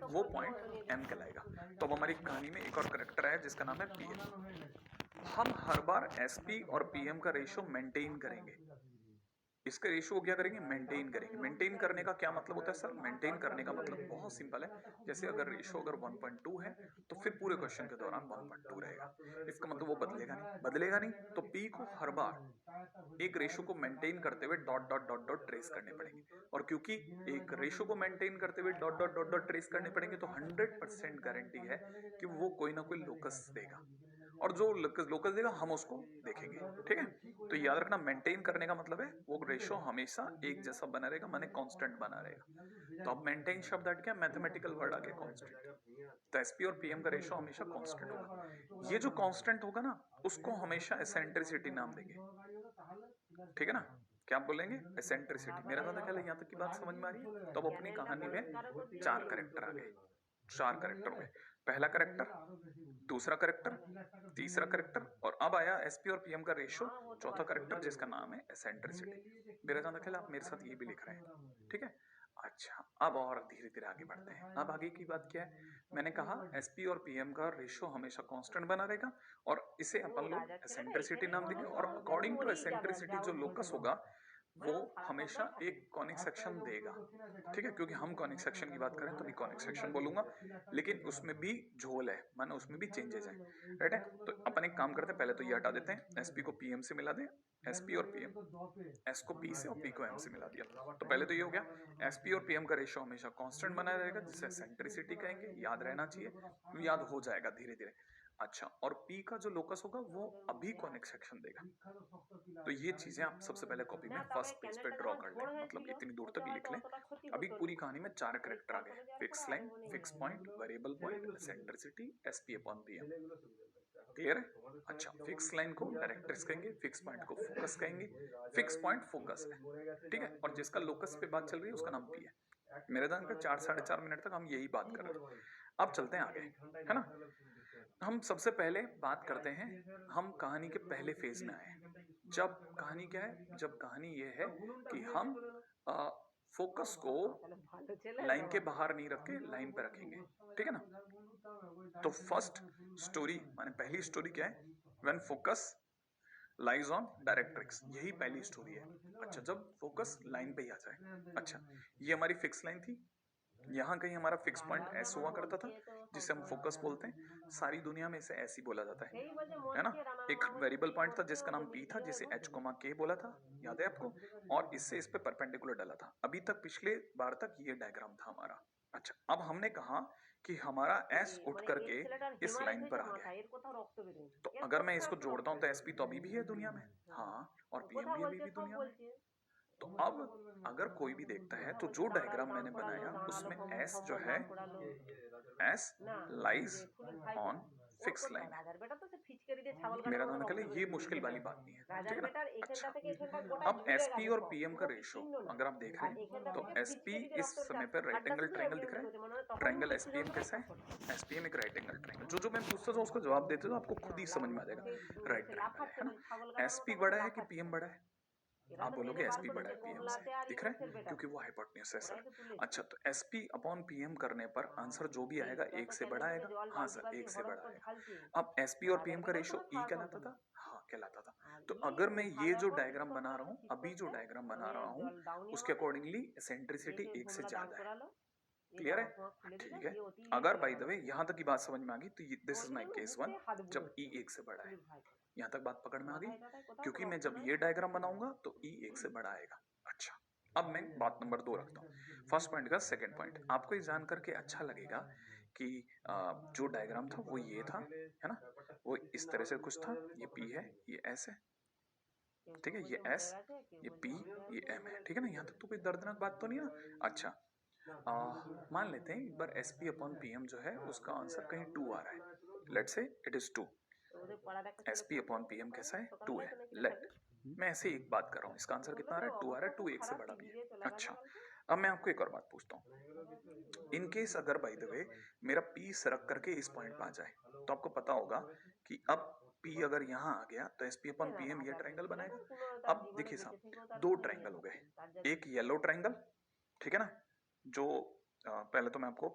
वो पॉइंट एम कहलाएगा। तो अब हमारी कहानी में एक और करेक्टर है जिसका नाम है पीएम। हम हर बार एसपी और पीएम का रेशियो मेंटेन करेंगे। इसके रेशियो क्या करेंगे? मेंटेन करेंगे। मेंटेन करने का क्या मतलब होता है सर? मेंटेन करने का मतलब बहुत सिंपल है। जैसे अगर रेशियो अगर 1.2 है तो फिर पूरे क्वेश्चन के दौरान 1.2 रहेगा। इसका मतलब वो बदलेगा नहीं। बदलेगा नहीं तो पी को हर बार एक रेशियो को मेंटेन करते हुए dot dot dot dot trace करने पड़ेंगे। और क्योंकि एक रेशियो को मेंटेन करते हुए dot dot dot dot trace करने पड़ेंगे तो 100% गारंटी है कि वो कोई ना कोई लोकस देगा, और जो लोकस देगा हम उसको देखेंगे। ठीक है? तो याद रखना, मेंटेन करने का मतलब है वो रेशियो हमेशा एक जैसा बना रहेगा, माने कांस्टेंट बना रहेगा। तो अब मेंटेन शब्द हट गया, मैथमेटिकल वर्ड आ गया कांस्टेंट। तो एसपी और पीएम का रेशियो हमेशा कांस्टेंट होगा। ये जो कांस्टेंट होगा ना, उसको हमेशा एसेंट्रिसिटी नाम देंगे। ठीक है ना? क्या बोलेंगे? एसेंट्रिसिटी। मेरा ख्याल है यहाँ तक की बात समझ में आ रही है? तो अब अपनी कहानी में चार कैरेक्टर आ गए, चार कैरेक्टर हो गए। पहला कैरेक्टर, दूसरा कैरेक्टर, तीसरा कैरेक्टर, और अब आया एसपी और पीएम का रेशियो, चौथा कैरेक्टर जिसका नाम है एसेंट्रिसिटी। मेरा जानना ख्याल आप मेरे साथ ये भी लिख रहे हैं, ठीक है? अच्छा, अब और धीरे धीरे आगे बढ़ते हैं। अब आगे की बात क्या है? मैंने कहा एसपी और पीएम का रेशियो हमेशा कांस्टेंट बना रहेगा और इसे अपन लोग एसेंट्रिसिटी नाम देंगे, और अकॉर्डिंग टू एसेंट्रिसिटी जो लोकस होगा वो हमेशा एक कॉनिक सेक्शन देगा। ठीक है? क्योंकि हम कॉनिक सेक्शन की बात करें तो भी कॉनिक सेक्शन बोलूंगा, लेकिन उसमें भी झोल है, माने उसमें भी चेंजेस है। राइट है? तो अपन एक काम करते हैं, पहले तो ये हटा देते हैं, एसपी को पीएम से मिला दें, एसपी और पीएम, एस को पी से और पी को एम से मिला दिया। तो पहले तो ये हो गया, एसपी और पीएम का रेशियो हमेशा कांस्टेंट बना रहेगा, जिसे एसेंट्रिसिटी कहेंगे। याद रहना चाहिए, याद हो जाएगा धीरे धीरे। अच्छा, और पी का जो लोकस होगा वो अभी कॉनिक सेक्शन देगा। तो ये चीजें आप सबसे पहले कॉपी में फर्स्ट पेज पे ड्रॉ कर लें, मतलब इतनी दूर तक लिख लें। अभी पूरी कहानी में चार कैरेक्टर आ गए, fix line, fix point, variable point, eccentricity, SP upon PM. Clear है? अच्छा, फिक्स लाइन को डायरेक्टर्स कहेंगे, फिक्स पॉइंट को फोकस कहेंगे, फिक्स पॉइंट फोकस है, ठीक है? और जिसका लोकस पे बात चल रही है उसका नाम पी है। मेरे ध्यान का 4-4.5 मिनट तक हम यही बात कर रहे हैं। अब चलते हैं आगे, है ना? हम सबसे पहले बात करते हैं, हम कहानी के पहले फेज में आए। जब कहानी क्या है? जब कहानी ये है कि हम फोकस को लाइन के बाहर नहीं रख के लाइन पे रखेंगे, ठीक है ना? तो फर्स्ट स्टोरी, माने पहली स्टोरी क्या है? When focus lies on directrix, यही पहली स्टोरी है। अच्छा, जब फोकस लाइन पे ही आ जाए। अच्छा, ये हमारी फिक्स लाइन थी, यहाँ कहीं हमारा फिक्स पॉइंट एस हुआ करता था जिसे हम फोकस बोलते हैं। सारी दुनिया में इसे ऐसे ही बोला जाता है ना? एक वेरिएबल पॉइंट था जिसका नाम पी था, जिसे एच कोमा के बोला था, याद है आपको? और इससे इस पे परपेंडिकुलर डाला था। अभी तक पिछले बार तक ये डायग्राम था हमारा। अच्छा, अब हमने कहा कि हमारा एस उठ करके इस लाइन पर आ गया, तो अगर मैं इसको जोड़ता हूं तो एसपी तो अभी भी है दुनिया में, हाँ, और पीएम भी अभी भी दुनिया में। तो अब अगर कोई भी देखता है तो जो डायग्राम मैंने बनाया उसमें एस जो है, एस लाइज ऑन फिक्स কোথায়? लाइन है। রাজার বেটা তো সে ফিচকারি দিয়ে ছাগল কাটার मेरा মতো तो রক্ত निकले বের ये করে मुश्किल দিয়েছে। वाली बात नहीं है, রাজার ठीक है ना? বেটার এখানটা अच्छा, থেকে এখানটা গোটা अब ঝুলে एसपी গেছে और সব। पीएम का পুরো रेशो ছিন্ন नहीं। अगर आप देख আর रहे এখানটা हैं तो থেকে एसपी ফিচকারি দিয়ে इस রক্ত समय চাষ पर হাতটা रेक्टेंगल শুধু ट्रायंगल दिख এমনি रहा করছে মনে है। হয় তখন ट्रायंगल মৃত্যু एसपीएम कैसा যন্ত্রণাটা ছোট। है? एसपीएम एक रेक्टेंगल ट्रायंगल। जो मैं पूछता था उसको जवाब देते तो आपको खुद ही समझ में आ जाएगा। সে राइट সে ट्रायंगल লাফাচ্ছে है ना? বলছে ছাগল কাটার মতো एसपी বলছে बड़ा है कि লাফাচ্ছে। पीएम बड़ा है? এরা आप তো টেনে बोलोगे বার एसपी করে बड़ा है দিচ্ছে पीएम से, কমলাতে আর दिख रहा ইউনুসের है বেটাতে। क्योंकि वो हाइपोटेन्यूज है ওরাই सर। তো तुलेছে। अच्छा, तो एसपी अपॉन पीएम करने पर आंसर जो भी এই आएगा যত एक से ক্যানের बड़ा থেকে आएगा। জল हाँ বালতি सर, বালতি एक से হড়ক बड़ा করে आएगा। ঢালছে। अब एसपी और রাজার पीएम का বেটার रेशो কোনো ई ছাড় कहलाता পাল্টে था। নেই। हाँ कहलाता था। আর तो ই अगर मैं খুব ये ভালো जो এখন डायग्राम সিস্টেম बना করে रहा हूँ, ঠিক अभी जो করছে। डायग्राम ওই बना যে रहा हूँ, জল দাউনি उसके আমাদের अकॉर्डिंगली দিয়ে एसेंट्रिसिटी সেই एक से ঘোমলা দান ज्यादा है। করালো। দিয়ে क्लियर জামা है? ফামা খুলে দিল ठीक है। দিয়ে অতি अगर চলে बाय द গেল। वे यहाँ तक की बात समझ में आ गई तो this इज দৌড়িয়ে माई গেল केस মুখে 1 হাত जब বুলোচ্ছে। ई एक से बड़ा है। পুলিশ ভয় করে। यहाँ तक बात पकड़ में आ गई। মাথায় টাথায় কোথাও क्योंकि কোনো मैं রক্ত जब নাই। ये डायग्राम बनाऊंगा तो ई एक से बड़ा आएगा। अच्छा, अब मैं बात नंबर 2 रखता हूँ। फर्स्ट पॉइंट का सेकंड पॉइंट आपको ये जान करके अच्छा लगेगा कि जो डायग्राम था वो ये था, है ना? वो इस तरह से कुछ था। ये पी है, ये एस है, কেউ ठीक কেউ है, বলছে ये মরে एस, গেছে কেউ ये বলছে पी, বেঁচে ये আছে। एम है, ठीक है ना? यहाँ तक तो कोई दर्दनाक बात तो नहीं है ना? अच्छा, मान लेते हैं एक बार S P upon P M जो है उसका आंसर कहीं 2 आ रहा है। Let's say it is 2। তো ওদের পাড়ার একটা एस ছেলে पी খুব अपॉन पी বদমাশ एम করে कैसा है? 2 সকালবেলায় है। তো নাকি लेट, থাকে। मैं ऐसे ही एक बात कर रहा हूँ, इसका आंसर বললো कितना आ যে रहा है? 2 आ रहा অবস্থা है, খুব 2 एक से খারাপ बड़ा भी টিভি है। দিয়ে চলে গেছে अच्छा, কালকে। अब मैं आपको एक और बात पूछता हूँ। इन केस अगर बाय द वे मेरा पी सरक करके इस पॉइंट पे आ जाए तो आपको पता होगा कि अब पी अगर यहाँ आ गया तो एस पी সে अपॉन না पी एम ये রাজার ट्रायंगल ছেলেটা बनेगा। কোনো তার अब জীবনে देखिए বেঁচে থেকেও साहब, তার दो কোনো ইয়ে ट्रायंगल हो নেই। गए। তার যা एक येलो ट्रायंगल, ठीक है ना? जो पहले तो मैं आपको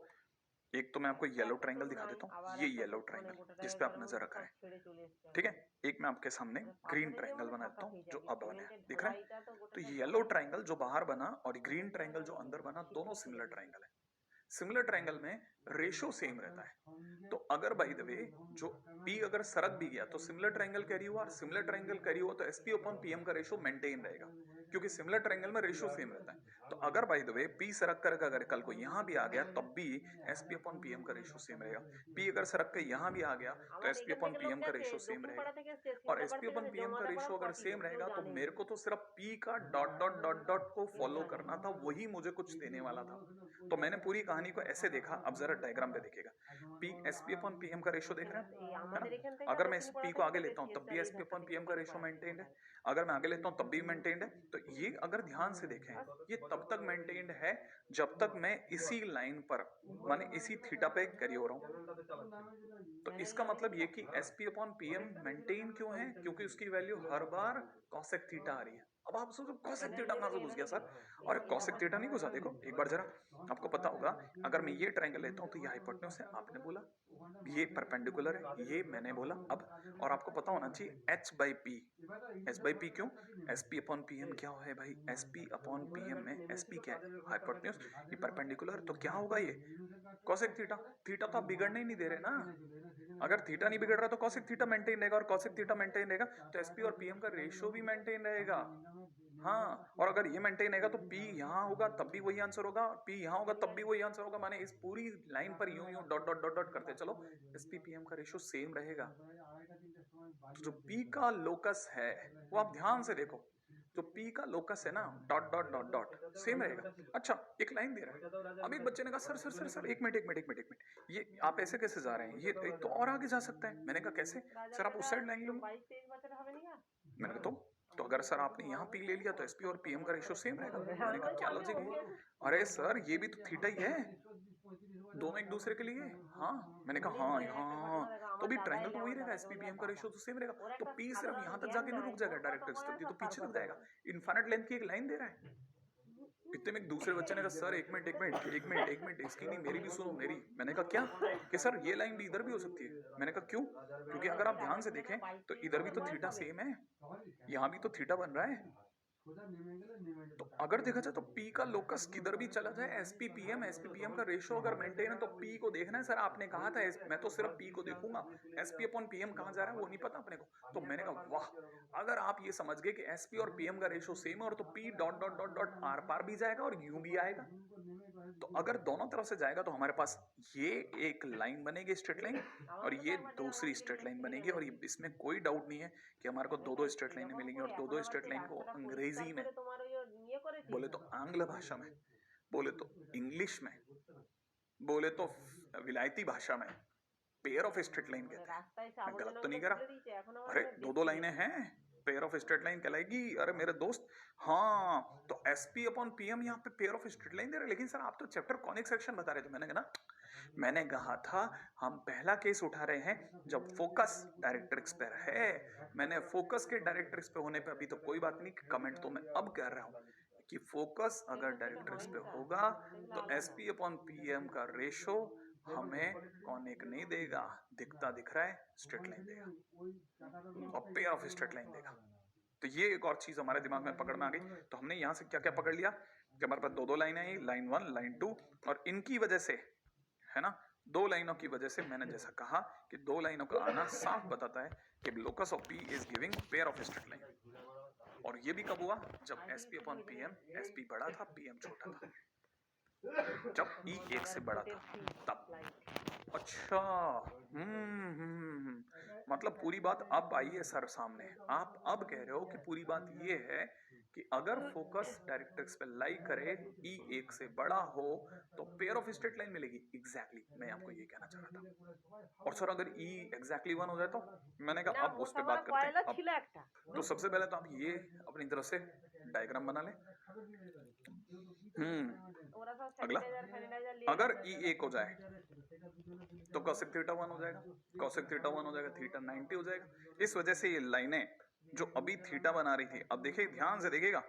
येलो একটা ट्रायंगल চোখ दिखा নাই देता हूँ। আবার ये একটা येलो চোখ মানে ट्रायंगल जिस গোটাটাকে पे आप ঘরের नजर মধ্যে रख সব रहे हैं, ছেড়ে চলে এসছে ठीक है? একদম। एक मैं आपके सामने মানে ग्रीन পাথরে যে ट्रायंगल আমাদের बनाता ফাঁকা हूँ হয়ে जो যায় अब बना है, সিমেন্টের दिख रहा है? ঢালাইটা তো तो গোটাটা येलो ঢালাই ट्रायंगल जो बाहर बना और ग्रीन ट्रायंगल जो अंदर बना, दोनों শীতের ছেলে सिमिलर ट्रायंगल है। सिमिलर ट्रायंगल में रेशो सेम रहता है। तो अगर बाय द वे जो पी अगर सरक भी गया तो सिमिलर ट्रायंगल कैरी हुआ, और सिमिलर ट्रायंगल कैरी हुआ तो एसपी अपॉन पीएम का रेशो मेंटेन रहेगा, क्योंकि सिमिलर ट्रायंगल में रेशो सेम रहता है। तो अगर बाय द वे पी सरक कर अगर कल को यहां भी आ गया तब भी एसपी अपॉन पीएम का रेशो सेम रहेगा। पी अगर सरक के यहां भी आ गया तो আমার एसपी এখান अपॉन থেকে লোক पीएम का গেছে रेशो सेम দক্ষিণ रहेगा। পাড়া থেকে এসছে और সিমলাপাড় एसपी থেকে अपन এসছে पीएम का জমাটা रेशो পাড়ার अगर কটি सेम লোক কেউ रहेगा तो জানেই मेरे না को तो सिर्फ पी का डॉट डॉट डॉट डॉट को फॉलो करना था, वही मुझे कुछ देने वाला था। तो मैंने पूरी कहानी को ऐसे देखा। अब जरा डायग्राम पे देखिएगा, P S P upon PM का रेशो देख रहे हैं, এই है আমাদের ना? एखान থেকে अगर मैं इस দক্ষিণ পাড়া पी को থেকে आगे তো लेता বেশি हूँ तब এসছে भी আর एस এই पी ধাক্কা अपॉन থেকে पीएम का ওপারে रेशो পাড়া থেকে मेंटेन्ड है। ওপারে। अगर मैं आगे लेता हूँ तब भी मेंटेन्ड है। तो ये अगर ध्यान से देखें, ये तब तक मेंटेन्ड है जब तक मैं इसी लाइन पर, माने इसी थीटा पे कैरी हो रहा हूँ। तो इसका मतलब ये कि S P upon P M maintain क्यों है? क्योंकि उसकी वैल्यू हर बार कॉसेक थीटा आ रही है। अब आप सोचो कॉसेक थीटा कहां से घुस गया सर? और कॉसेक थीटा नहीं घुसा, देखो एक बार जरा, आपको पता होगा अगर मैं ये ट्रायंगल लेता हूं तो ये हाइपोटेन्यूज है, आपने बोला ये परपेंडिकुलर है, ये मैंने बोला। अब और आपको पता होना चाहिए H by P, H by P क्यों? S P upon P M क्या है भाई? S P upon P M में एस पी क्या है? हाइपोटेन्यूज, ये परपेंडिकुलर, तो क्या होगा ये? Cosec theta. थीटा तो आप बिगड़ने ही नहीं दे रहे ना। अगर थीटा नहीं बिगड़ रहा तो कॉसेक थीटा मेंटेन रहेगा, और कॉसेक थीटा मेंटेन रहेगा तो एसपी और पीएम का रेशियो भी मेंटेन रहेगा। हाँ, और अगर ये मेंटेन रहेगा तो पी यहाँ होगा तब भी वही आंसर होगा, पी यहाँ होगा तब भी वही आंसर होगा। माने इस पूरी लाइन पर यूं यूं डॉट डॉट डॉट डॉट करते चलो, एसपी पीएम का रेशियो सेम रहेगा। तो जो पी का लोकस है वो आप ध्यान से देखो, जो पी का लोकस है ना, dot dot dot dot same रहेगा। अच्छा, एक लाइन दे रहा है। अब एक बच्चे ने कहा सर सर सर सर एक मिनट एक मिनट एक मिनट एक मिनट, ये आप ऐसे कैसे जा रहे हैं? ये एक तो और आगे जा सकता है। मैंने कहा कैसे? রাজার सर आप उस বেটা साइड लाइन लो। 22-23 বছর হবে না? मैंने कहा तो अगर सर आपने यहाँ पी ले लिया तो एसपी और पीएम का रेशियो सेम रहेगा। मैंने कहा क्या लॉजिक है? अरे सर ये भी तो थीटा ही है, दोनों एक दूसरे के लिए। हाँ, मैंने कहा हाँ हाँ, तो भी ट्रायंगल तो वही रहेगा, एसपी पीएम का रेशियो तो सेम रहेगा। तो पी सिर्फ यहाँ तक जाके नहीं रुक जाएगा डायरेक्ट, तो पीछे रुक जाएगा। इनफाइनाइट लेंथ की एक लाइन दे रहा है। इतने में एक दूसरे बच्चे ने कहा सर एक मिनट एक मिनट एक मिनट एक मिनट, इसकी नहीं मेरी भी सुनो मेरी। मैंने कहा क्या? कि सर ये लाइन भी इधर भी हो सकती है। मैंने कहा क्यों? क्योंकि अगर आप ध्यान से देखें तो इधर भी तो थीटा सेम है, यहाँ भी तो थीटा बन रहा है। तो अगर देखा जाए तो पी का लोकस किधर भी चला जाए, एसपीपीएम का रेशियो अगर मेंटेन है तो पी को देखना है। सर आपने कहा था मैं तो सिर्फ पी को देखूंगा, एसपी अपॉन पीएम कहां जा रहा है वो नहीं पता अपने को। तो मैंने कहा वाह, अगर आप ये समझ गए कि एसपी और पीएम का रेशियो सेम है और तो P dot dot dot dot R पार भी जाएगा और यूं भी आएगा। तो अगर दोनों तरफ से जाएगा तो हमारे पास ये एक लाइन बनेगी स्ट्रेट लाइन, और ये दूसरी स्ट्रेट लाइन बनेगी। और इसमें कोई डाउट नहीं है कि हमारे को दो दो स्ट्रेट लाइनें मिलेंगी, और दो दो स्ट्रेट लाइन को अंग्रेजी में बोले तो आंग्ल भाषा में, बोले तो इंग्लिश में, बोले तो विलायती भाषा में पेयर ऑफ स्ट्रेट लाइन कहते हैं। রাস্তায় मैं আবর্জনা गलत तो नहीं গুলো कर ফেলে रहा? দিয়েছে এখনো अरे আমরা दो दो দেখছি लाइनें না। हैं, पेयर ऑफ स्ट्रेट लाइन कहलाएगी। अरे मेरे दोस्त, हाँ, तो एसपी अपॉन पीएम यहाँ पे पेयर ऑफ स्ट्रेट लाइन दे रहे। लेकिन सर आप तो चैप्टर कॉनिक सेक्शन बता रहे थे। मैंने कहा था हम पहला केस उठा रहे हैं जब फोकस डायरेक्ट्रिक्स पर है। मैंने फोकस के डायरेक्ट्रिक्स पे होने पे अभी तो कोई बात नहीं, कमेंट तो मैं अब कर रहा हूँ कि फोकस अगर डायरेक्ट्रिक्स पे होगा तो एसपी अपॉन पीएम का रेशो हमें कॉनिक नहीं देगा, दिखता दिख रहा है स्ट्रेट लाइन देगा और पेयर ऑफ स्ट्रेट लाइन देगा। तो ये एक और चीज हमारे दिमाग में पकड़ में आ गई। तो हमने यहाँ से क्या क्या पकड़ लिया कि हमारे पास दो दो लाइनें आई, लाइन 1 लाइन 2, और इनकी वजह से, है ना, दो लाइनों की वजह से मैंने जैसा कहा कि दो लाइनों का आना साफ बताता है कि locus of P is giving pair of straight line. और ये भी कब हुआ? जब एसपी अपॉन पीएम, एसपी बड़ा था पीएम छोटा था। जब ई एक से बड़ा था तब। अच्छा, मतलब पूरी बात अब आई है सर सामने। आप अब कह रहे हो कि पूरी बात ये है कि अगर फोकस डायरेक्ट्रिक्स पे लाई करे, ई एक से बड़ा हो तो पेयर ऑफ स्ट्रेट लाइन मिलेगी। एग्जैक्टली मैं आपको ये कहना चाह रहा था। और सर अगर ई एग्जैक्टली 1 हो जाए तो? मैंने না कहा अब उस মোটা पर বড় बात करते কয়লা हैं। अब ছিল একটা तो सबसे पहले तो आप ये अपनी तरफ से डायग्राम बना लें। ওরা সব अगला, স্যাनिটাইজার নিয়ে अगर গেছে। ई एक हो जाए तो cosec थीटा 1 हो जाएगा, cosec थीटा 1 हो जाएगा, थीटा 90 हो जाएगा। इस वजह से ये लाइनें जो अभी थीटा बना रही थी, अब देखिए ध्यान से देखिएगा,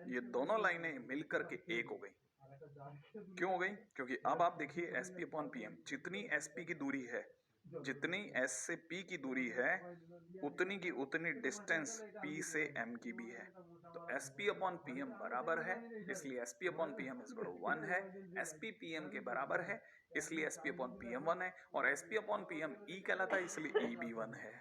ये दोनों लाइनें मिलकर के एक हो गई। क्यों हो गई? क्योंकि अब आप देखिए एसपी अपॉन पीएम, जितनी एसपी की दूरी है, जितनी एस से पी की दूरी है, उतनी की उतनी डिस्टेंस पी से एम की भी है। तो एसपी अपॉन पीएम बराबर है, इसलिए SP upon PM is equal to 1 है। एसपी पीएम के बराबर है, इसलिए एसपी अपॉन पीएम 1 है। और एसपी अपॉन पीएम ई कहलाता है, इसलिए ई भी 1 है।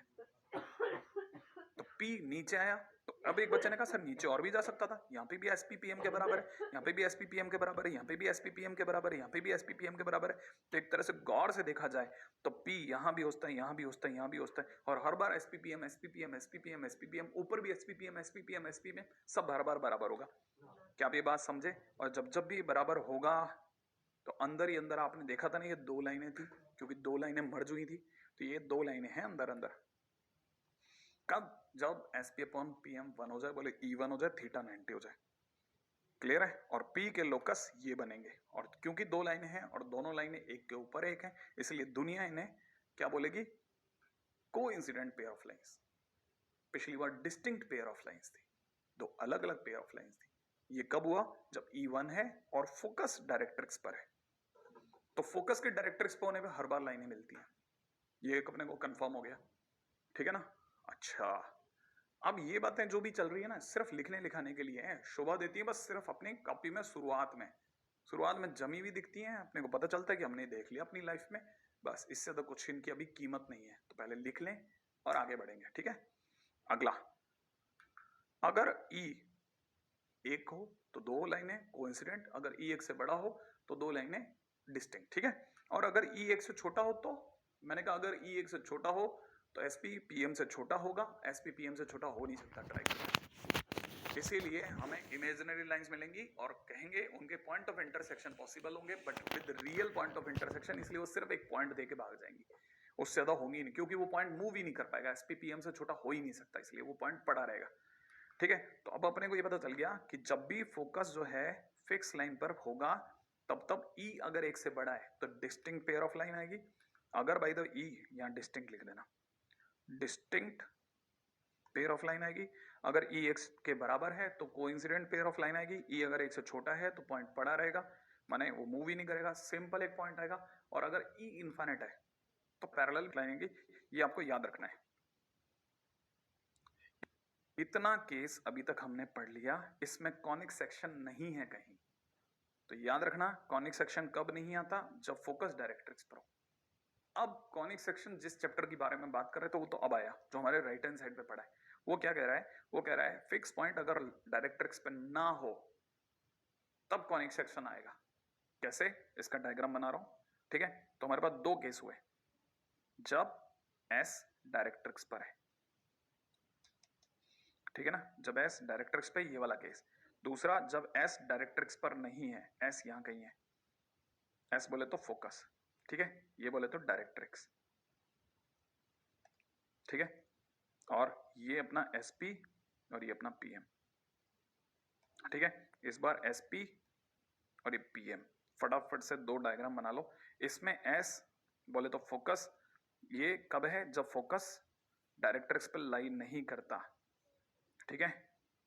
तो पी नीचे आया, तो अब एक बच्चे ने कहा सर नीचे और भी जा सकता था, यहाँ पे भी एसपी पीएम के बराबर है, यहाँ पे भी एसपी पीएम के बराबर है, यहाँ पे भी एसपी पीएम के बराबर है, यहाँ पे भी एसपी पीएम के बराबर है। तो एक तरह से गौर से देखा जाए तो पी यहाँ भी होता है, यहाँ भी होता है, यहाँ भी होता है, और हर बार SP PM SP PM SP PM SP PM, ऊपर भी SP PM SP PM SP PM, सब हर बार बराबर होगा। क्या आप ये बात समझे? और जब जब भी बराबर होगा तो अंदर ही अंदर आपने देखा था ना, ये दो लाइनें थी, क्योंकि दो लाइनें मर्ज हुई थी, तो ये दो लाइनें हैं अंदर अंदर। कब? जब एसपी अपॉन पीएम 1 हो जाए, बोले ई 1 हो जाए, थीटा 90 हो जाए। क्लियर है? और पी के लोकस ये बनेंगे, और क्योंकि दो लाइनें हैं और दोनों लाइनें एक के ऊपर एक हैं, इसलिए दुनिया इन्हें क्या बोलेगी? Coincident pair of lines. पिछली बार डिस्टिंक्ट पेयर ऑफ लाइंस थी, दो अलग अलग पेयर ऑफ लाइंस थी। ये कब हुआ? जब ई 1 है और फोकस डायरेक्ट्रिक्स पर है। तो फोकस के डायरेक्ट्रिक्स पर होने पर हर बार लाइनें मिलती हैं। ये अपने को कंफर्म हो गया, ठीक है ना? अच्छा, अब ये बातें जो भी चल रही है ना, सिर्फ लिखने लिखाने के लिए है, शोभा देती है बस सिर्फ अपनी कॉपी में शुरुआत में जमी हुई दिखती हैं, अपने को पता चलता है कि हमने देख लिया अपनी लाइफ में, बस इससे तो कुछ इनकी अभी कीमत नहीं है। तो पहले लिख लें और आगे बढ़ेंगे, ठीक है? अगला, अगर ई एक हो तो दो लाइनें कोइंसिडेंट, अगर ई एक से बड़ा हो तो दो लाइनें डिस्टिंक्ट, ठीक है? और अगर ई एक से छोटा हो तो, मैंने कहा अगर ई एक से छोटा हो तो एसपी पीएम से छोटा होगा, एसपी पीएम से छोटा हो नहीं सकता ट्राई। इसीलिए हमें इमेजिनरी लाइंस मिलेंगी और कहेंगे उनके पॉइंट ऑफ इंटरसेक्शन पॉसिबल होंगे, but with real point of intersection, इसलिए वो सिर्फ एक पॉइंट देके भाग जाएंगी, उससे ज्यादा होंगी नहीं, क्योंकि वो पॉइंट मूव ही नहीं कर पाएगा, एसपी पीएम से छोटा हो ही नहीं सकता, इसलिए वो पॉइंट पड़ा रहेगा, ठीक है? तो अब अपने को ये पता चल गया कि जब भी फोकस जो है फिक्स लाइन पर होगा, तब ई अगर एक से बड़ा है तो डिस्टिंक्ट पेयर ऑफ लाइन आएगी। अगर बाय द ई यहाँ डिस्टिंक्ट लिख देना, डिस्टिंक्ट पेयर ऑफ लाइन आएगी। अगर ई एक्स के बराबर है तो कोइंसिडेंट पेयर ऑफ लाइन आएगी। ई अगर एक से छोटा है तो पॉइंट पड़ा रहेगा, माने वो मूव ही नहीं करेगा, सिंपल एक पॉइंट आएगा। और अगर ई इनफाइनाइट है तो पैरेलल लाइन आएगी, ये आपको याद रखना है। इतना केस अभी तक हमने पढ़ लिया, इसमें कॉनिक सेक्शन नहीं है कहीं, तो याद रखना कॉनिक सेक्शन कब नहीं आता? जब फोकस डायरेक्ट्रिक्स पर हो। अब कॉनिक सेक्शन जिस चैप्टर की बारे में बात कर रहे थे वो तो अब आया, जो हमारे राइट हैंड साइड पे पढ़ा है। वो क्या कह रहा है? वो कह रहा है फिक्स पॉइंट अगर डायरेक्ट्रिक्स पे ना हो तब कॉनिक सेक्शन आएगा। कैसे? इसका डायग्राम बना रहा हूं, ठीक है? तो हमारे पास दो केस हुए, जब एस डायरेक्ट्रिक्स पर है, ठीक है ना? जब एस डायरेक्ट्रिक्स पे, ये वाला केस। दूसरा, जब एस डायरेक्ट्रिक्स पर नहीं है, एस यहां कहीं है, एस बोले तो फोकस, ठीक है? ये बोले तो डायरेक्ट्रिक्स। ठीक है, और ये अपना SP और ये अपना PM, ठीक है। इस बार SP और ये PM, फटाफट से दो डायग्राम बना लो। इसमें S बोले तो फोकस, ये कब है? जब फोकस डायरेक्ट्रिक्स पे लाई नहीं करता, ठीक है,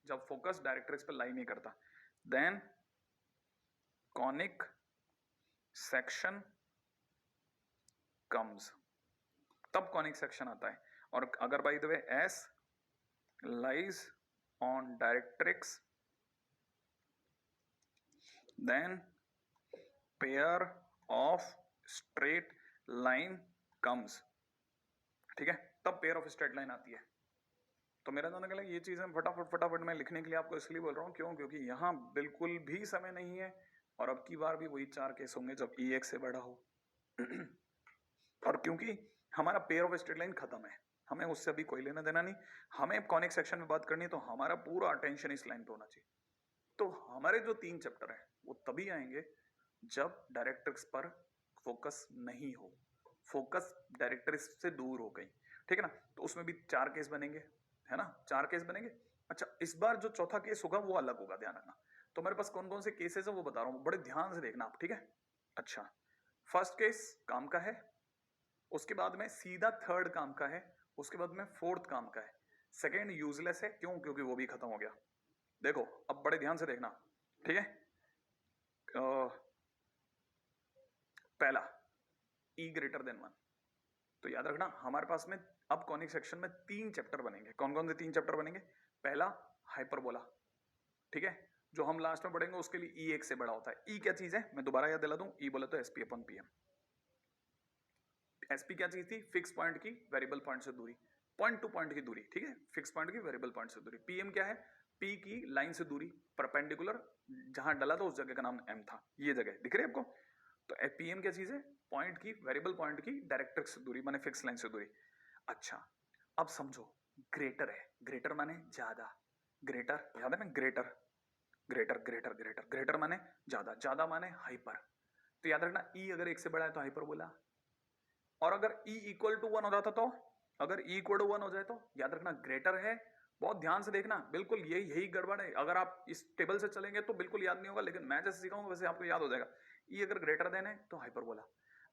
जब फोकस डायरेक्ट्रिक्स पे लाई नहीं करता। देन कॉनिक सेक्शन कम्स, तब कॉनिक सेक्शन आता है। और अगर by the way S lies on directrix, then pair of straight line comes, ठीक है, तब पेयर ऑफ स्ट्रेट लाइन आती है। तो मेरा दोनों कहना ये चीजें फटाफट मैं लिखने के लिए आपको इसलिए बोल रहा हूँ, क्यों? क्योंकि यहाँ बिल्कुल भी समय नहीं है, और अब की बार भी वही 4 केस होंगे जब E 1 से बड़ा हो। और क्योंकि हमारा पेयर ऑफ स्ट्रेट लाइन खत्म है, हमें उससे अभी कोई लेना देना नहीं, हमें कॉनिक सेक्शन में बात करनी है, तो हमारा पूरा अटेंशन इस लाइन पे होना चाहिए। तो हमारे जो 3 चैप्टर हैं वो तभी आएंगे जब डायरेक्ट्रिक्स पर फोकस नहीं हो, फोकस डायरेक्ट्रिक्स से दूर हो गई, ठीक है ना। तो उसमें भी 4 केस बनेंगे, है ना, 4 केस बनेंगे। अच्छा, इस बार जो चौथा केस होगा वो अलग होगा, ध्यान रखना। तो मेरे पास कौन कौन से केसेस है वो बता रहा हूँ, बड़े ध्यान से देखना आप, ठीक है। अच्छा, फर्स्ट केस काम का है, उसके बाद में सीधा थर्ड काम का है, उसके बाद में फोर्थ काम का है, सेकेंड यूजलेस है, क्यों? क्योंकि वो भी खत्म हो गया। देखो अब बड़े ध्यान से देखना, ठीक है। पहला E greater than 1, तो याद रखना हमारे पास में अब कॉनिक सेक्शन में 3 चैप्टर बनेंगे। कौन कौन से 3 चैप्टर बनेंगे? पहला हाइपरबोला, ठीक है, जो हम लास्ट में पढ़ेंगे, उसके लिए E 1 से बड़ा होता है। E क्या चीज है मैं दोबारा याद दिला दूं, E बोले तो SP अपॉन PM। SP क्या चीज थी? फिक्स पॉइंट की वेरिएबल पॉइंट से दूरी, पॉइंट टू पॉइंट की दूरी, ठीक है, फिक्स पॉइंट की वेरिएबल पॉइंट से दूरी। PM क्या है? P की लाइन से दूरी, परपेंडिकुलर जहां डला था उस जगह का नाम M था, ये जगह दिख रही है आपको। तो PM क्या चीज है? पॉइंट की, वेरिएबल पॉइंट की डायरेक्ट्रिक्स दूरी, माने फिक्स लाइन से दूरी। अच्छा, अब समझो, ग्रेटर है, ग्रेटर माने ज्यादा, ग्रेटर याद है ना, greater greater greater greater greater माने ज्यादा, ज्यादा माने हाइपर। तो याद रखना E अगर 1 से बड़ा है तो हाइपर बोला, और अगर E इक्वल टू 1 हो जाता तो, अगर E इक्वल टू 1 हो जाए तो याद रखना ग्रेटर है। बहुत ध्यान से देखना, बिल्कुल यही गड़बड़ है, अगर आप इस टेबल से चलेंगे तो बिल्कुल याद नहीं होगा, लेकिन मैं जैसे सिखाऊंगा वैसे आपको याद हो जाएगा। E अगर ग्रेटर देन है तो हाइपर बोला,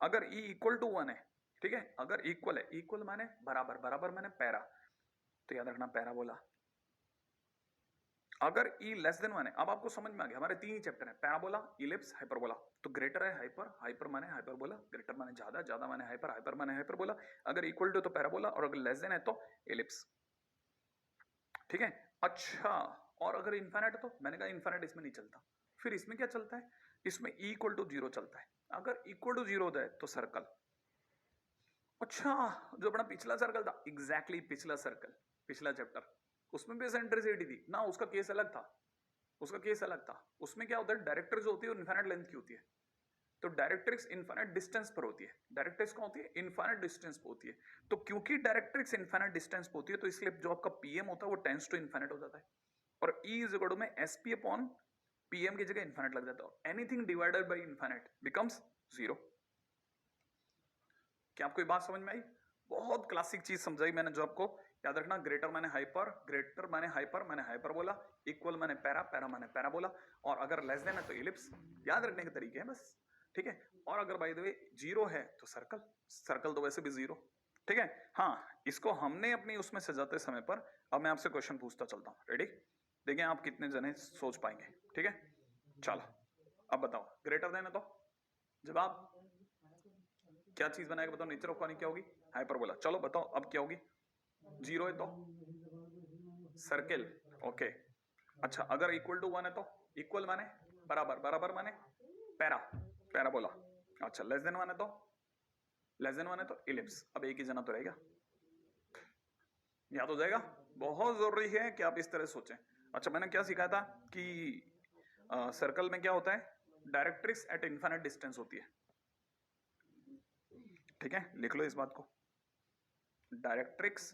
अगर E इक्वल टू 1 है, ठीक है, अगर इक्वल है, इक्वल माने बराबर, बराबर माने पैरा, तो याद रखना पैरा बोला। अगर E लेस देन 1 है, अब आपको समझ में आ गया, हमारे 3 ही चैप्टर है, पैराबोला, इलिप्स, हाइपरबोला। तो ग्रेटर है हाइपर, हाइपर माने हाइपरबोला, ग्रेटर माने ज्यादा, ज्यादा माने हाइपर, हाइपर माने हाइपरबोला, अगर इक्वल टू तो पैराबोला, और अगर लेस देन है तो इलिप्स, ठीक है। अच्छा, और अगर इनफाइनाइट है तो, मैंने कहा इनफाइनाइट इसमें नहीं चलता, फिर इसमें क्या चलता है? इसमें E इक्वल टू 0 चलता है, अगर इक्वल टू 0 होता है तो सर्कल। अच्छा, जो अपना पिछला सर्कल था, एग्जैक्टली पिछला सर्कल, पिछला चैप्टर, उसमें भी एसेंट्रिसिटी थी ना, उसका केस अलग था, उसका केस अलग था। उसमें क्या होता है, डायरेक्ट्रिक्स होती है और इनफाइनाइट लेंथ की होती है। तो डायरेक्ट्रिक्स इनफाइनाइट डिस्टेंस पर होती है, डायरेक्ट्रिक्स कौन होती है? इनफाइनाइट डिस्टेंस पर होती है। तो क्योंकि डायरेक्ट्रिक्स इनफाइनाइट डिस्टेंस पर होती है, तो इसलिए जो आपका PM होता है वो टेंड्स टू इनफाइनाइट हो जाता है, और E इज इक्वल टू में SP अपॉन PM की जगह इनफाइनाइट लग जाता है। Anything divided by infinite becomes 0। क्या आपको ये बात समझ में आई? बहुत क्लासिक चीज समझाई मैंने जो आपको, याद रखना, ग्रेटर माने हाइपर, ग्रेटर माने हाइपर, माने हाइपर बोला, इक्वल माने पैरा, पैरा माने पैरा बोला, और अगर लेस देन है तो इलिप्स। याद रखने के तरीके हैं बस, ठीक है। और अगर बाय द वे 0 है तो सर्कल, सर्कल तो वैसे भी 0, ठीक है। हाँ, इसको हमने अपनी उसमें सजाते समय पर, अब मैं आपसे क्वेश्चन पूछता चलता हूँ, रेडी? देखिए आप कितने जने सोच पाएंगे, ठीक है। चलो अब बताओ, ग्रेटर देन है तो जवाब क्या चीज बनाएगा, बताओ, नेचर ऑफ कॉनिक क्या होगी? हाइपरबोला। चलो बताओ अब क्या होगी? 0 है तो सर्किल, ओके। अच्छा, अगर इक्वल टू 1 है तो, इक्वल माने बराबर, बराबर माने पैरा, पैराबोला। अच्छा, लेस देन 1 है तो, लेस देन 1 है तो इलिप्स। अब एक ही जना तो रहेगा, याद हो जाएगा। बहुत जरूरी है कि आप इस तरह सोचें। अच्छा, मैंने क्या सिखाया था कि सर्कल में क्या होता है, डायरेक्ट्रिक्स एट इनफाइनाइट डिस्टेंस होती है, ठीक है, लिख लो इस बात को, डायरेक्ट्रिक्स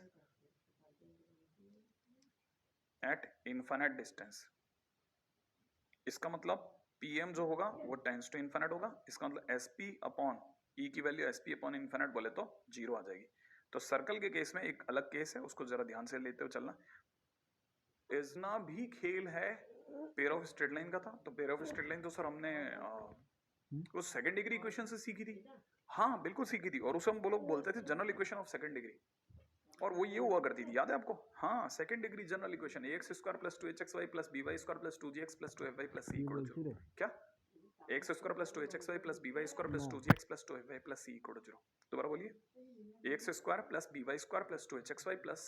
एट इनफाइनाइट डिस्टेंस। इसका मतलब PM जो होगा वो टेंड्स टू इनफाइनाइट होगा, इसका मतलब SP अपॉन E की वैल्यू SP अपॉन इनफाइनाइट बोले तो 0 आ जाएगी। तो सर्कल के केस में एक अलग केस है, उसको जरा ध्यान से लेते हुए चलना। इजना भी खेल है पेयर ऑफ स्ट्रेट लाइन का था, तो पेयर ऑफ स्ट्रेट लाइन तो सर हमने वो सेकंड डिग्री इक्वेशन से सीखी थी। हाँ बिल्कुल सीखी थी, और उसे हम लोग बोलते थे general equation of second degree, और वो ये हुआ करती थी, याद है आपको? हाँ, second degree general equation ax square plus 2hxy plus by square plus 2gx plus 2fy plus c equal to 0। क्या? ax square plus 2hxy plus by square plus 2gx plus 2fy plus c equal to 0। दोबारा बोलिए, ax square plus by square plus 2hxy plus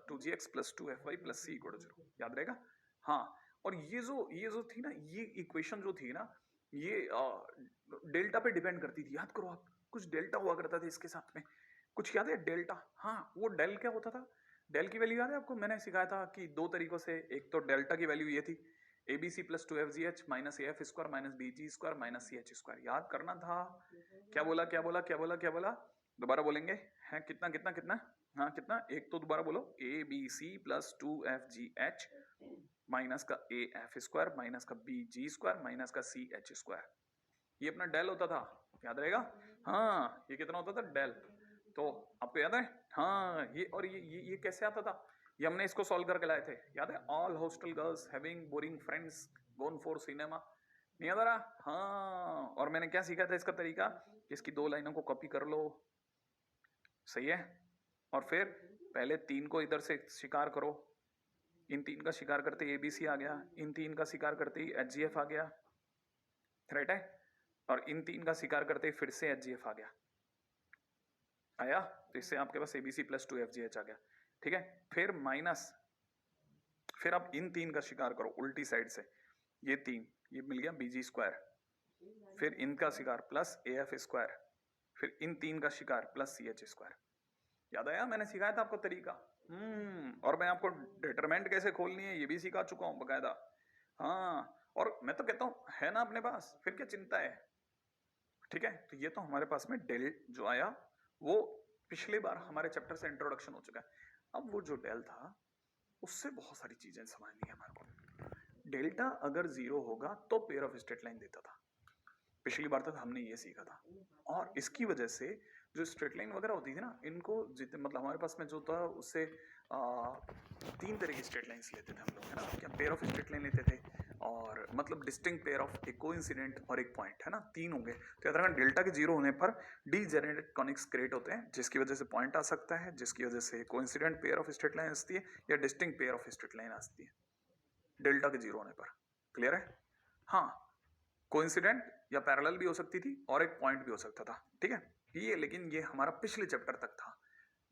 2gx plus 2fy plus c equal to 0। याद रहेगा? हाँ, और ये जो थी ना, ये इक्वेशन जो थी ना, ये डेल्टा पे डिपेंड करती थी। याद करो आप, कुछ डेल्टा हुआ करता था इसके साथ में, कुछ याद है डेल्टा? हाँ, वो डेल क्या होता था? डेल की वैल्यू याद है आपको? मैंने सिखाया था कि दो तरीकों से, एक तो डेल्टा की वैल्यू ये थी abc plus 2fgh minus af square minus bg square minus ch square. याद करना था। क्या बोला क्या बोला क्या बोला क्या बोला? दोबारा बोलेंगे हैं? कितना कितना कितना? हाँ कितना? एक तो दोबारा बोलो, abc प्लस 2fgh माइनस का af स्क्वायर माइनस का bg स्क्वायर माइनस का ch स्क्वायर। ये अपना डेल होता था, याद रहेगा? हाँ, ये कितना होता था? डेल। तो आपको याद है? हाँ, ये और ये कैसे आता था? ये हमने इसको सॉल्व करके लाए थे, याद है? All hostel girls having boring friends gone for cinema. नहीं याद आ रहा? हाँ, और मैंने क्या सीखा था इसका तरीका? इसकी दो लाइनों को कॉपी कर लो, सही है, और फिर पहले तीन को इधर से शिकार करो, इन तीन का शिकार करते एबीसी आ गया, इन तीन का शिकार करते ही एचजीएफ आ गया, राइट है, और इन तीन का शिकार करते ही फिर से एचजीएफ आ गया, आया, तो इससे आपके पास एबीसी प्लस 2fgh आ गया। ठीक है, फिर माइनस, फिर आप इन तीन का शिकार करो उल्टी साइड से, ये तीन, ये मिल गया बीजी स्क्वायर, फिर इनका शिकार प्लस एएफ स्क्वायर, फिर इन तीन का शिकार प्लस सीएच स्क्वायर। याद आया? मैंने सिखाया था आपको तरीका। और मैं आपको डिटरमिनेंट कैसे खोलनी है ये भी सिखा चुका हूं बकायदा। हाँ, और मैं तो कहता हूं है ना अपने पास, फिर क्या चिंता है? ठीक है, तो ये तो हमारे पास में डेल जो आया वो पिछली बार हमारे चैप्टर से इंट्रोडक्शन हो चुका है। अब वो जो डेल था उससे बहुत सारी चीजें समझनी है हमारे को। डेल्टा अगर जीरो होगा तो पेयर ऑफ स्ट्रेट लाइन देता था, पिछली बार तक हमने ये सीखा था। और इसकी वजह से जो स्ट्रेट लाइन वगैरह होती थी ना, इनको जितने मतलब हमारे पास में जो था उससे तीन तरह की स्ट्रेट लाइंस लेते थे हम लोग, है ना? क्या पेयर ऑफ स्ट्रेट लाइन लेते थे, और मतलब डिस्टिंक्ट पेयर ऑफ एक कोइंसिडेंट और एक पॉइंट, है ना? तीन होंगे। तो याद रखना, डेल्टा के जीरो होने पर डीजेनरेटेड कॉनिक्स क्रिएट होते हैं, जिसकी वजह से पॉइंट आ सकता है, जिसकी वजह से coincident pair of straight line आती है या distinct pair of straight line आती है डेल्टा के जीरो होने पर। क्लियर है? हाँ, कोइंसिडेंट या पैरेलल भी हो सकती थी और एक पॉइंट भी हो सकता था। ठीक है, ये लेकिन ये हमारा पिछले चैप्टर तक था,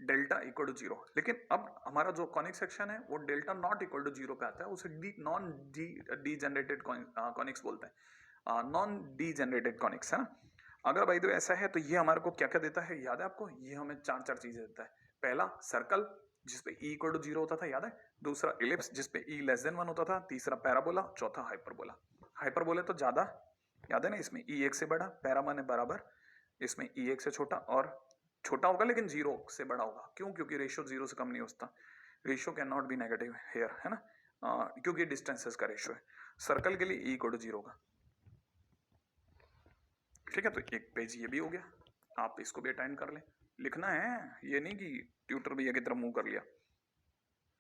डेल्टा इक्वल टू जीरो। लेकिन अब हमारा जो कॉनिक सेक्शन है वो delta not equal to zero पे आता है, उसे नॉन डी जनरेटेड कॉनिक्स बोलते हैं, नॉन डी जनरेटेड कॉनिक्स, है ना? अगर भाई तो ऐसा है तो ये हमारे को क्या क्या देता है, याद है आपको? ये हमें चार चार चीजें देता है। पहला सर्कल जिसपे ई इक्वल टू जीरो होता था, याद है? दूसरा इलिप्स जिसपे ई लेस देन 1 होता था, तीसरा पैराबोला, चौथा हाइपरबोला। हाइपरबोला तो ज्यादा याद है ना, इसमें ई एक से बड़ा, पैरा माने बराबर, इसमें ई एक से छोटा, और छोटा होगा लेकिन जीरो से बड़ा होगा। क्यों? क्योंकि रेशियो जीरो से कम नहीं होता, ratio can not be negative here, है ना? क्योंकि डिस्टेंसेस का रेशियो है। सर्कल के लिए ई इक्वल टू जीरो होगा। ठीक है, तो एक पेज ये भी हो गया, आप इसको भी अटेंड कर लें। लिखना है, ये नहीं कि ट्यूटर भैया की तरफ मुंह कर लिया।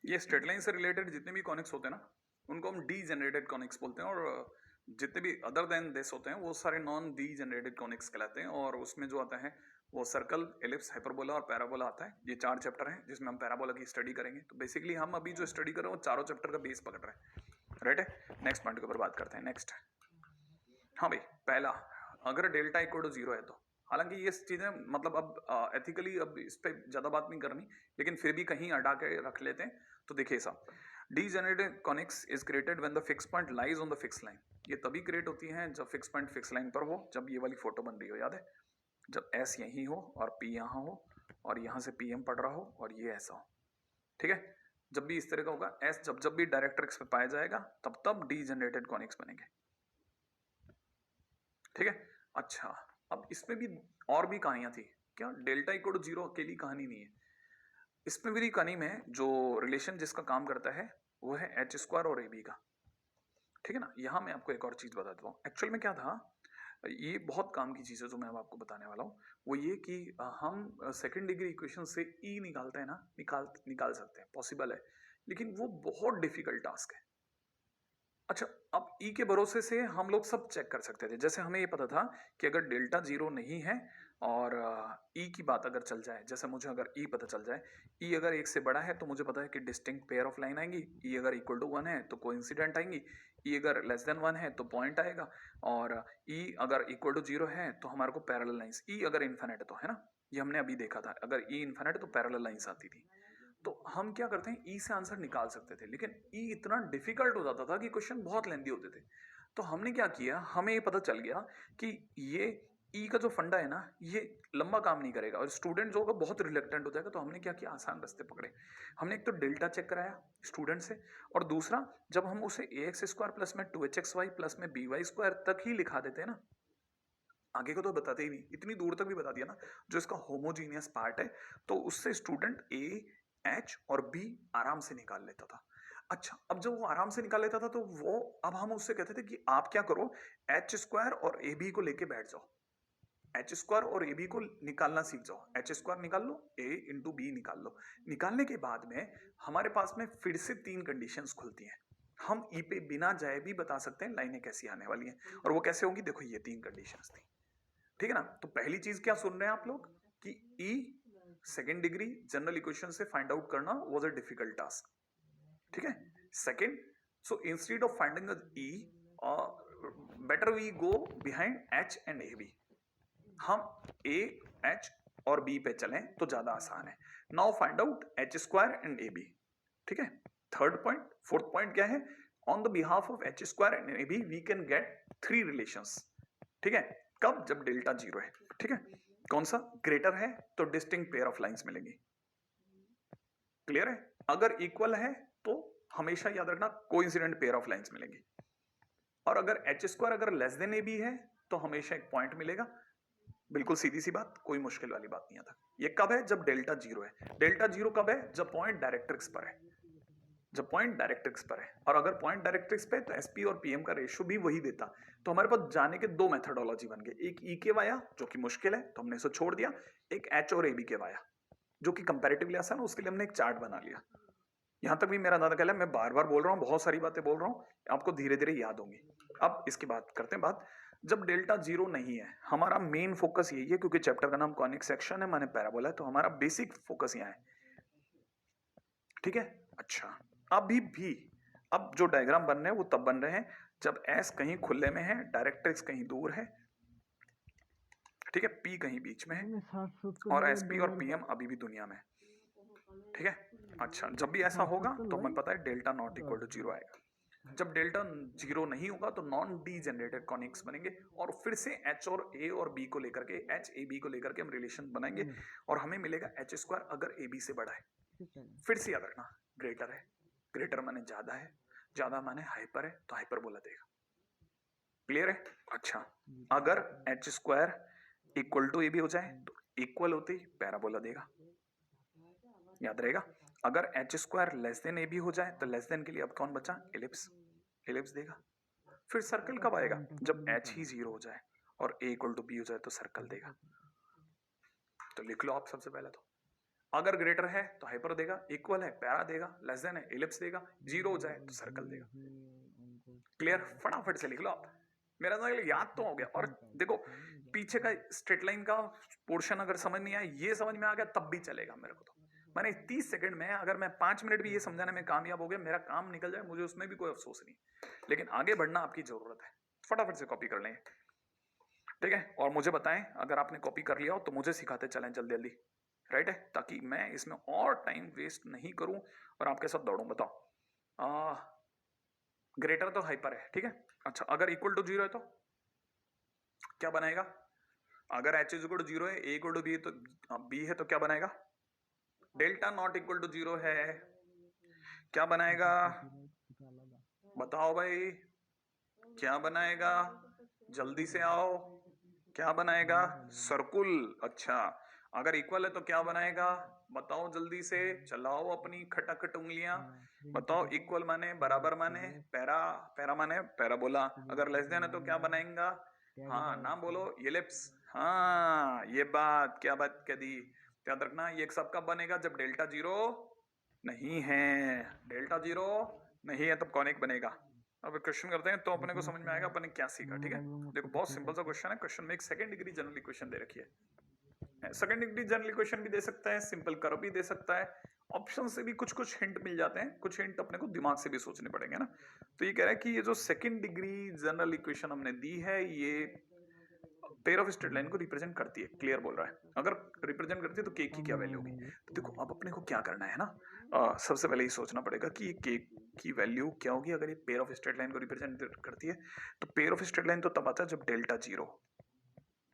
ये स्ट्रेट लाइन से रिलेटेड जितने भी कॉनिक्स होते हैं ना, उनको हम डी जनरेटेड कॉनिक्स बोलते हैं, और जितने भी अदर देन दिस होते हैं वो सारे नॉन डी जनरेटेड कॉनिक्स कहलाते हैं। और उसमें जो आता है वो सर्कल, एलिप्स, हाइपरबोला और पैराबोला आता है। ये चार चैप्टर हैं जिसमें हम पैराबोला की स्टडी करेंगे। तो बेसिकली हम अभी जो स्टडी कर रहे हैं वो चारों चैप्टर का बेस पकड़ रहे हैं, राइट है? नेक्स्ट पॉइंट के ऊपर बात करते हैं। नेक्स्ट, हाँ भाई, पहला, अगर डेल्टा इक्वल टू जीरो है तो, हालांकि ये चीजें मतलब अब एथिकली अब इस पर ज्यादा बात नहीं करनी, लेकिन फिर भी कहीं अड़ा के रख लेते हैं। तो देखिए साहब, degenerated conics is created when the fix point lies on the fix line. ये तभी क्रिएट होती है जब फिक्स पॉइंट फिक्स लाइन पर हो, जब ये वाली फोटो बन रही हो, याद है? जब एस यहीं हो और पी यहाँ हो और यहाँ से पी एम पड़ रहा हो और ये ऐसा हो। ठीक है, जब भी इस तरह का होगा एस, जब भी डायरेक्ट्रिक्स पे पाया जाएगा तब डीजेनरेटेड कॉनिक्स बनेंगे। ठीक है, अच्छा, अब इसमें भी और भी कहानियां थी क्या? डेल्टा इक्वल टू जीरो अकेली कहानी नहीं है, इसमें मेरी कहानी में जो रिलेशन जिसका काम करता है वो है एच स्क्वायर और ए बी का। ठीक है ना? यहां मैं आपको एक और चीज बता देता हूँ। एक्चुअल में क्या था, ये बहुत काम की चीज़ है जो मैं अब आपको बताने वाला हूँ। वो ये कि हम सेकंड डिग्री इक्वेशन से ई निकालते हैं ना, निकाल निकाल सकते हैं, पॉसिबल है, लेकिन वो बहुत डिफिकल्ट टास्क है। अच्छा, अब ई के भरोसे से हम लोग सब चेक कर सकते थे। जैसे हमें ये पता था कि अगर डेल्टा जीरो नहीं है और ई की बात अगर चल जाए, जैसे मुझे अगर ई पता चल जाए, ई अगर एक से बड़ा है तो मुझे पता है कि डिस्टिंक्ट पेयर ऑफ लाइन आएंगी, ई अगर इक्वल टू वन है तो कोइंसिडेंट आएंगी, ई अगर लेस देन वन है तो पॉइंट आएगा, और ई अगर इक्वल टू जीरो है तो हमारे को पैरेलल लाइंस, ई अगर इन्फिनिट है तो, है ना, ये हमने अभी देखा था, अगर ई इन्फिनिट है तो पैरेलल लाइंस आती थी। तो हम क्या करते हैं, ई से आंसर निकाल सकते थे, लेकिन ई इतना डिफिकल्ट हो जाता था कि क्वेश्चन बहुत लेंदी होते थे। तो हमने क्या किया, हमें ये पता चल गया कि ये ई का जो फंडा है ना, ये लंबा काम नहीं करेगा और स्टूडेंट जो होगा बहुत रिलेक्टेंट हो जाएगा। तो हमने क्या किया, आसान रास्ते पकड़े। हमने एक तो डेल्टा चेक कराया स्टूडेंट से, और दूसरा जब हम उसे ए एक्स स्क्वायर प्लस में 2hxy प्लस में by स्क्वायर तक ही लिखा देते हैं ना, आगे को तो बताते ही नहीं, इतनी दूर तक भी बता दिया ना जो इसका होमोजीनियस पार्ट है, तो उससे स्टूडेंट ए एच और बी आराम से निकाल लेता था। अच्छा, अब जब वो आराम से निकाल लेता था तो वो, अब हम उससे कहते थे कि आप क्या करो, एच स्क्वायर और ए बी को लेके बैठ जाओ, एच स्क्वायर और ए बी को निकालना सीख जाओ, एच स्क्वायर निकाल लो, ए इंटू बी निकाल लो। निकालने के बाद में हमारे पास में फिर से तीन कंडीशंस खुलती हैं। हम ई पे बिना जाए भी बता सकते हैं लाइनें कैसी आने वाली हैं, और वो कैसे होंगी, देखो ये तीन कंडीशंस थी, ठीक है ना। तो पहली चीज क्या सुन रहे हैं आप लोग कि e second degree general equation से फाइंड आउट करना वाज अ डिफिकल्ट टास्क, ठीक है। Second, so instead of finding e, better we go behind h and a b, हम ए एच और बी पे चलें तो ज्यादा आसान है। Now find out h square and a b, ठीक है। थर्ड पॉइंट, फोर्थ पॉइंट क्या है, on the behalf of h square and a b we can get three relations, ठीक है। कब, जब डेल्टा जीरो है, ठीक है। कौन सा, ग्रेटर है तो डिस्टिंक्ट पेयर ऑफ लाइंस मिलेंगी, क्लियर है। अगर इक्वल है तो हमेशा याद रखना कोइंसिडेंट पेयर ऑफ लाइंस मिलेंगी, और अगर एच स्क्वायर अगर लेस देन ए बी है तो हमेशा एक पॉइंट मिलेगा। बिल्कुल सीधी सी बात, कोई मुश्किल वाली बात नहीं आता। ये कब है, जब डेल्टा जीरो है। डेल्टा जीरो कब है, जब पॉइंट डायरेक्ट्रिक्स पर है, जब पॉइंट डायरेक्ट्रिक्स पर है, और अगर पॉइंट डायरेक्ट्रिक्स पे तो एसपी और पीएम का रेशियो भी वही देता। तो हमारे पास जाने के दो मेथडोलॉजी बन गए, एक ई के वाया जो कि मुश्किल है तो हमने इसे छोड़ दिया, एक एच और ए बी के वाया जो कि कंपैरेटिवली आसान है, उसके लिए हमने एक चार्ट बना लिया। यहां तक भी मेरा अंदाजा कहला है, मैं बार बार बोल रहा हूँ, बहुत सारी बातें बोल रहा हूँ, आपको धीरे धीरे याद होंगी। अब इसकी बात करते हैं, बात जब डेल्टा जीरो नहीं है, हमारा मेन फोकस यही है, क्योंकि चैप्टर का नाम कॉनिक सेक्शन है, माने पैराबोला है, तो हमारा बेसिक फोकस यहाँ है, ठीक है। अच्छा, अभी भी अब जो डायग्राम बन रहे हैं वो तब बन रहे हैं जब एस कहीं खुले में है, डायरेक्ट्रिक्स कहीं दूर है, ठीक है, पी कहीं बीच में है, और एसपी और पीएम अभी भी दुनिया में है, ठीक है। अच्छा, जब भी ऐसा होगा तो हमें पता है delta not equal to zero आएगा। जब डेल्टा जीरो नहीं होगा तो नॉन डीजेनरेटेड कॉनिक्स बनेंगे, और फिर से एच और ए और बी को लेकर के, एच ए बी को लेकर के हम रिलेशन बनाएंगे, और हमें मिलेगा एच स्क्वायर अगर ए बी से बड़ा है। फिर से याद रखना, ग्रेटर है, ग्रेटर माने ज्यादा है, ज्यादा माने हाइपर है, तो हाइपर बोला देगा, क्लियर है। अच्छा, अगर h square equal to a b हो जाए तो इक्वल होते ही पैराबोला देगा, याद रहेगा। अगर h square less than a b हो जाए तो लेस देन के लिए अब कौन बचा, एलिप्स, एलिप्स देगा। फिर सर्कल कब आएगा, जब एच ही जीरो हो जाए और ए इक्वल टू बी हो जाए तो सर्कल देगा। तो लिख लो आप सबसे पहले तो, अगर ग्रेटर है तो हाइपर देगा, इक्वल है पैरा देगा, लेस देन है एलिप्स देगा, जीरो हो जाए तो सर्कल देगा। क्लियर, फटाफट से लिख लो आप, मेरा तो याद तो हो गया। और देखो पीछे का स्ट्रेट लाइन का पोर्शन अगर समझ नहीं आया, ये समझ में आ गया तब भी चलेगा मेरे को। तो मैंने 30 सेकंड में, अगर मैं 5 मिनट भी ये समझाने में कामयाब हो गया, मेरा काम निकल जाए, मुझे उसमें भी कोई अफसोस नहीं, लेकिन आगे बढ़ना आपकी जरूरत है। फटाफट से कॉपी कर लें, ठीक है। और मुझे बताएं अगर आपने कॉपी कर लिया हो तो मुझे सिखाते चलें जल्दी जल्दी, राइट है, ताकि मैं इसमें और टाइम वेस्ट नहीं करूं और आपके साथ दौड़ूं। बताओ, ग्रेटर तो हाइपर है, ठीक है। अच्छा, अगर इक्वल टू जीरो है तो क्या बनाएगा, अगर h is equal to zero है, ए इक्वल टू बी तो बी है तो क्या बनाएगा, delta not equal to zero है, क्या बनाएगा, बताओ भाई क्या बनाएगा, जल्दी से आओ, क्या बनाएगा, सर्कुल। अच्छा, अगर इक्वल है तो क्या बनाएगा, बताओ जल्दी से, चलाओ अपनी खटाखट उंगलियां, बताओ। इक्वल माने बराबर माने पैरा, पैरा माने पैराबोला, अगर लेस देन है तो क्या बनाएगा, हाँ नाम बोलो, एलिप्स। हाँ ये बात, क्या बात कह दी। याद रखना ये एक सब कब बनेगा, जब डेल्टा जीरो नहीं है। डेल्टा जीरो नहीं है तब कौन बनेगा। अब क्वेश्चन करते हैं तो अपने को समझ में आएगा अपन ने क्या सीखा। ठीक है, देखो बहुत सिंपल सा क्वेश्चन है। क्वेश्चन में एक सेकंड डिग्री जनरल इक्वेशन दे रखी है। सेकंड डिग्री जनरल इक्वेशन भी दे सकता है, सिंपल कर्व भी दे सकता है, ऑप्शन से भी कुछ कुछ हिंट मिल जाते हैं, कुछ हिंट अपने को दिमाग से भी सोचने पड़ेंगे ना। तो ये कह रहा है कि ये जो सेकंड डिग्री जनरल इक्वेशन हमने दी है ये पेयर ऑफ स्ट्रेट लाइन को रिप्रेजेंट करती है। क्लियर बोल रहा है, अगर रिप्रेजेंट करती है तो के की क्या वैल्यू होगी। तो देखो अब अपने को क्या करना है ना, सबसे पहले ये सोचना पड़ेगा कि के की वैल्यू क्या होगी अगर ये पेयर ऑफ स्ट्रेट लाइन को रिप्रेजेंट करती है। तो पेयर ऑफ स्ट्रेट लाइन तो तब आता है जब delta zero,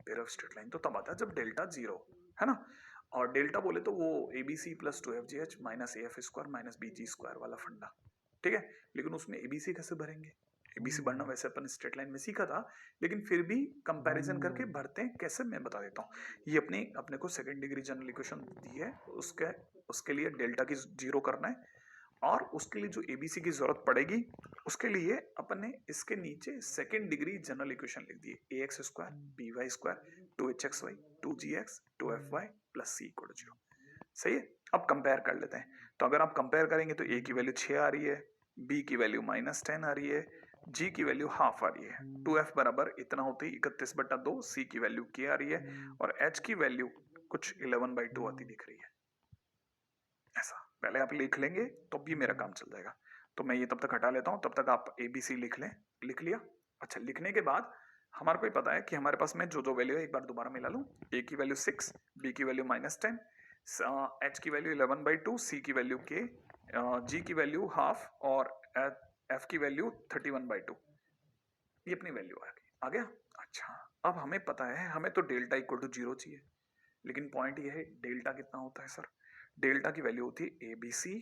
pair of straight line तो तब आता है जब डेल्टा जीरो है ना। और डेल्टा बोले तो वो ABC plus 2fgh minus F square minus BG square वाला फंडा। ठीक है, लेकिन उसमें एबीसी कैसे भरेंगे। एबीसी भरना वैसे अपन स्ट्रेट लाइन में सीखा था, लेकिन फिर भी कंपैरिजन करके भरते हैं कैसे, मैं बता देता हूँ। ये अपने को सेकंड डिग्री जनरल इक्वेशन दी है, उसके लिए डेल्टा की जीरो करना है, और उसके लिए जो एबीसी की जरूरत पड़ेगी उसके लिए अपन ने इसके नीचे सेकंड डिग्री जनरल इक्वेशन लिख दी है, ax square B Y square 2hxy 2gx 2fy plus c equal to 0। सही है, अब कंपेयर कर लेते हैं। तो अगर आप कंपेयर करेंगे तो a की वैल्यू 6 आ रही है, b की वैल्यू -10 आ रही है, g की वैल्यू हाफ आ रही है, 2f बराबर इतना होते ही 31/2, c की वैल्यू k आ रही है, और h की वैल्यू कुछ 11/2 आती दिख रही है। ऐसा पहले आप लिख लेंगे तो भी मेरा काम चल जाएगा। तो मैं ये तब तक हटा लेता हूं, तब तक आप ABC लिख लें। लिख लिया। अच्छा, लिखने के बाद हमारे को पता है कि हमारे पास में जो जो वैल्यू है एक बार दोबारा मिला लूं। a की वैल्यू 6, b की वैल्यू -10, h की वैल्यू 11/2, c की वैल्यू k, g की वैल्यू हाफ, और f की वैल्यू 31/2। ये अपनी वैल्यू आ गया। अच्छा, अब हमें पता है हमें तो डेल्टा इक्वल टू 0 चाहिए, लेकिन पॉइंट ये है डेल्टा कितना होता है सर। डेल्टा की वैल्यू होती है एबीसी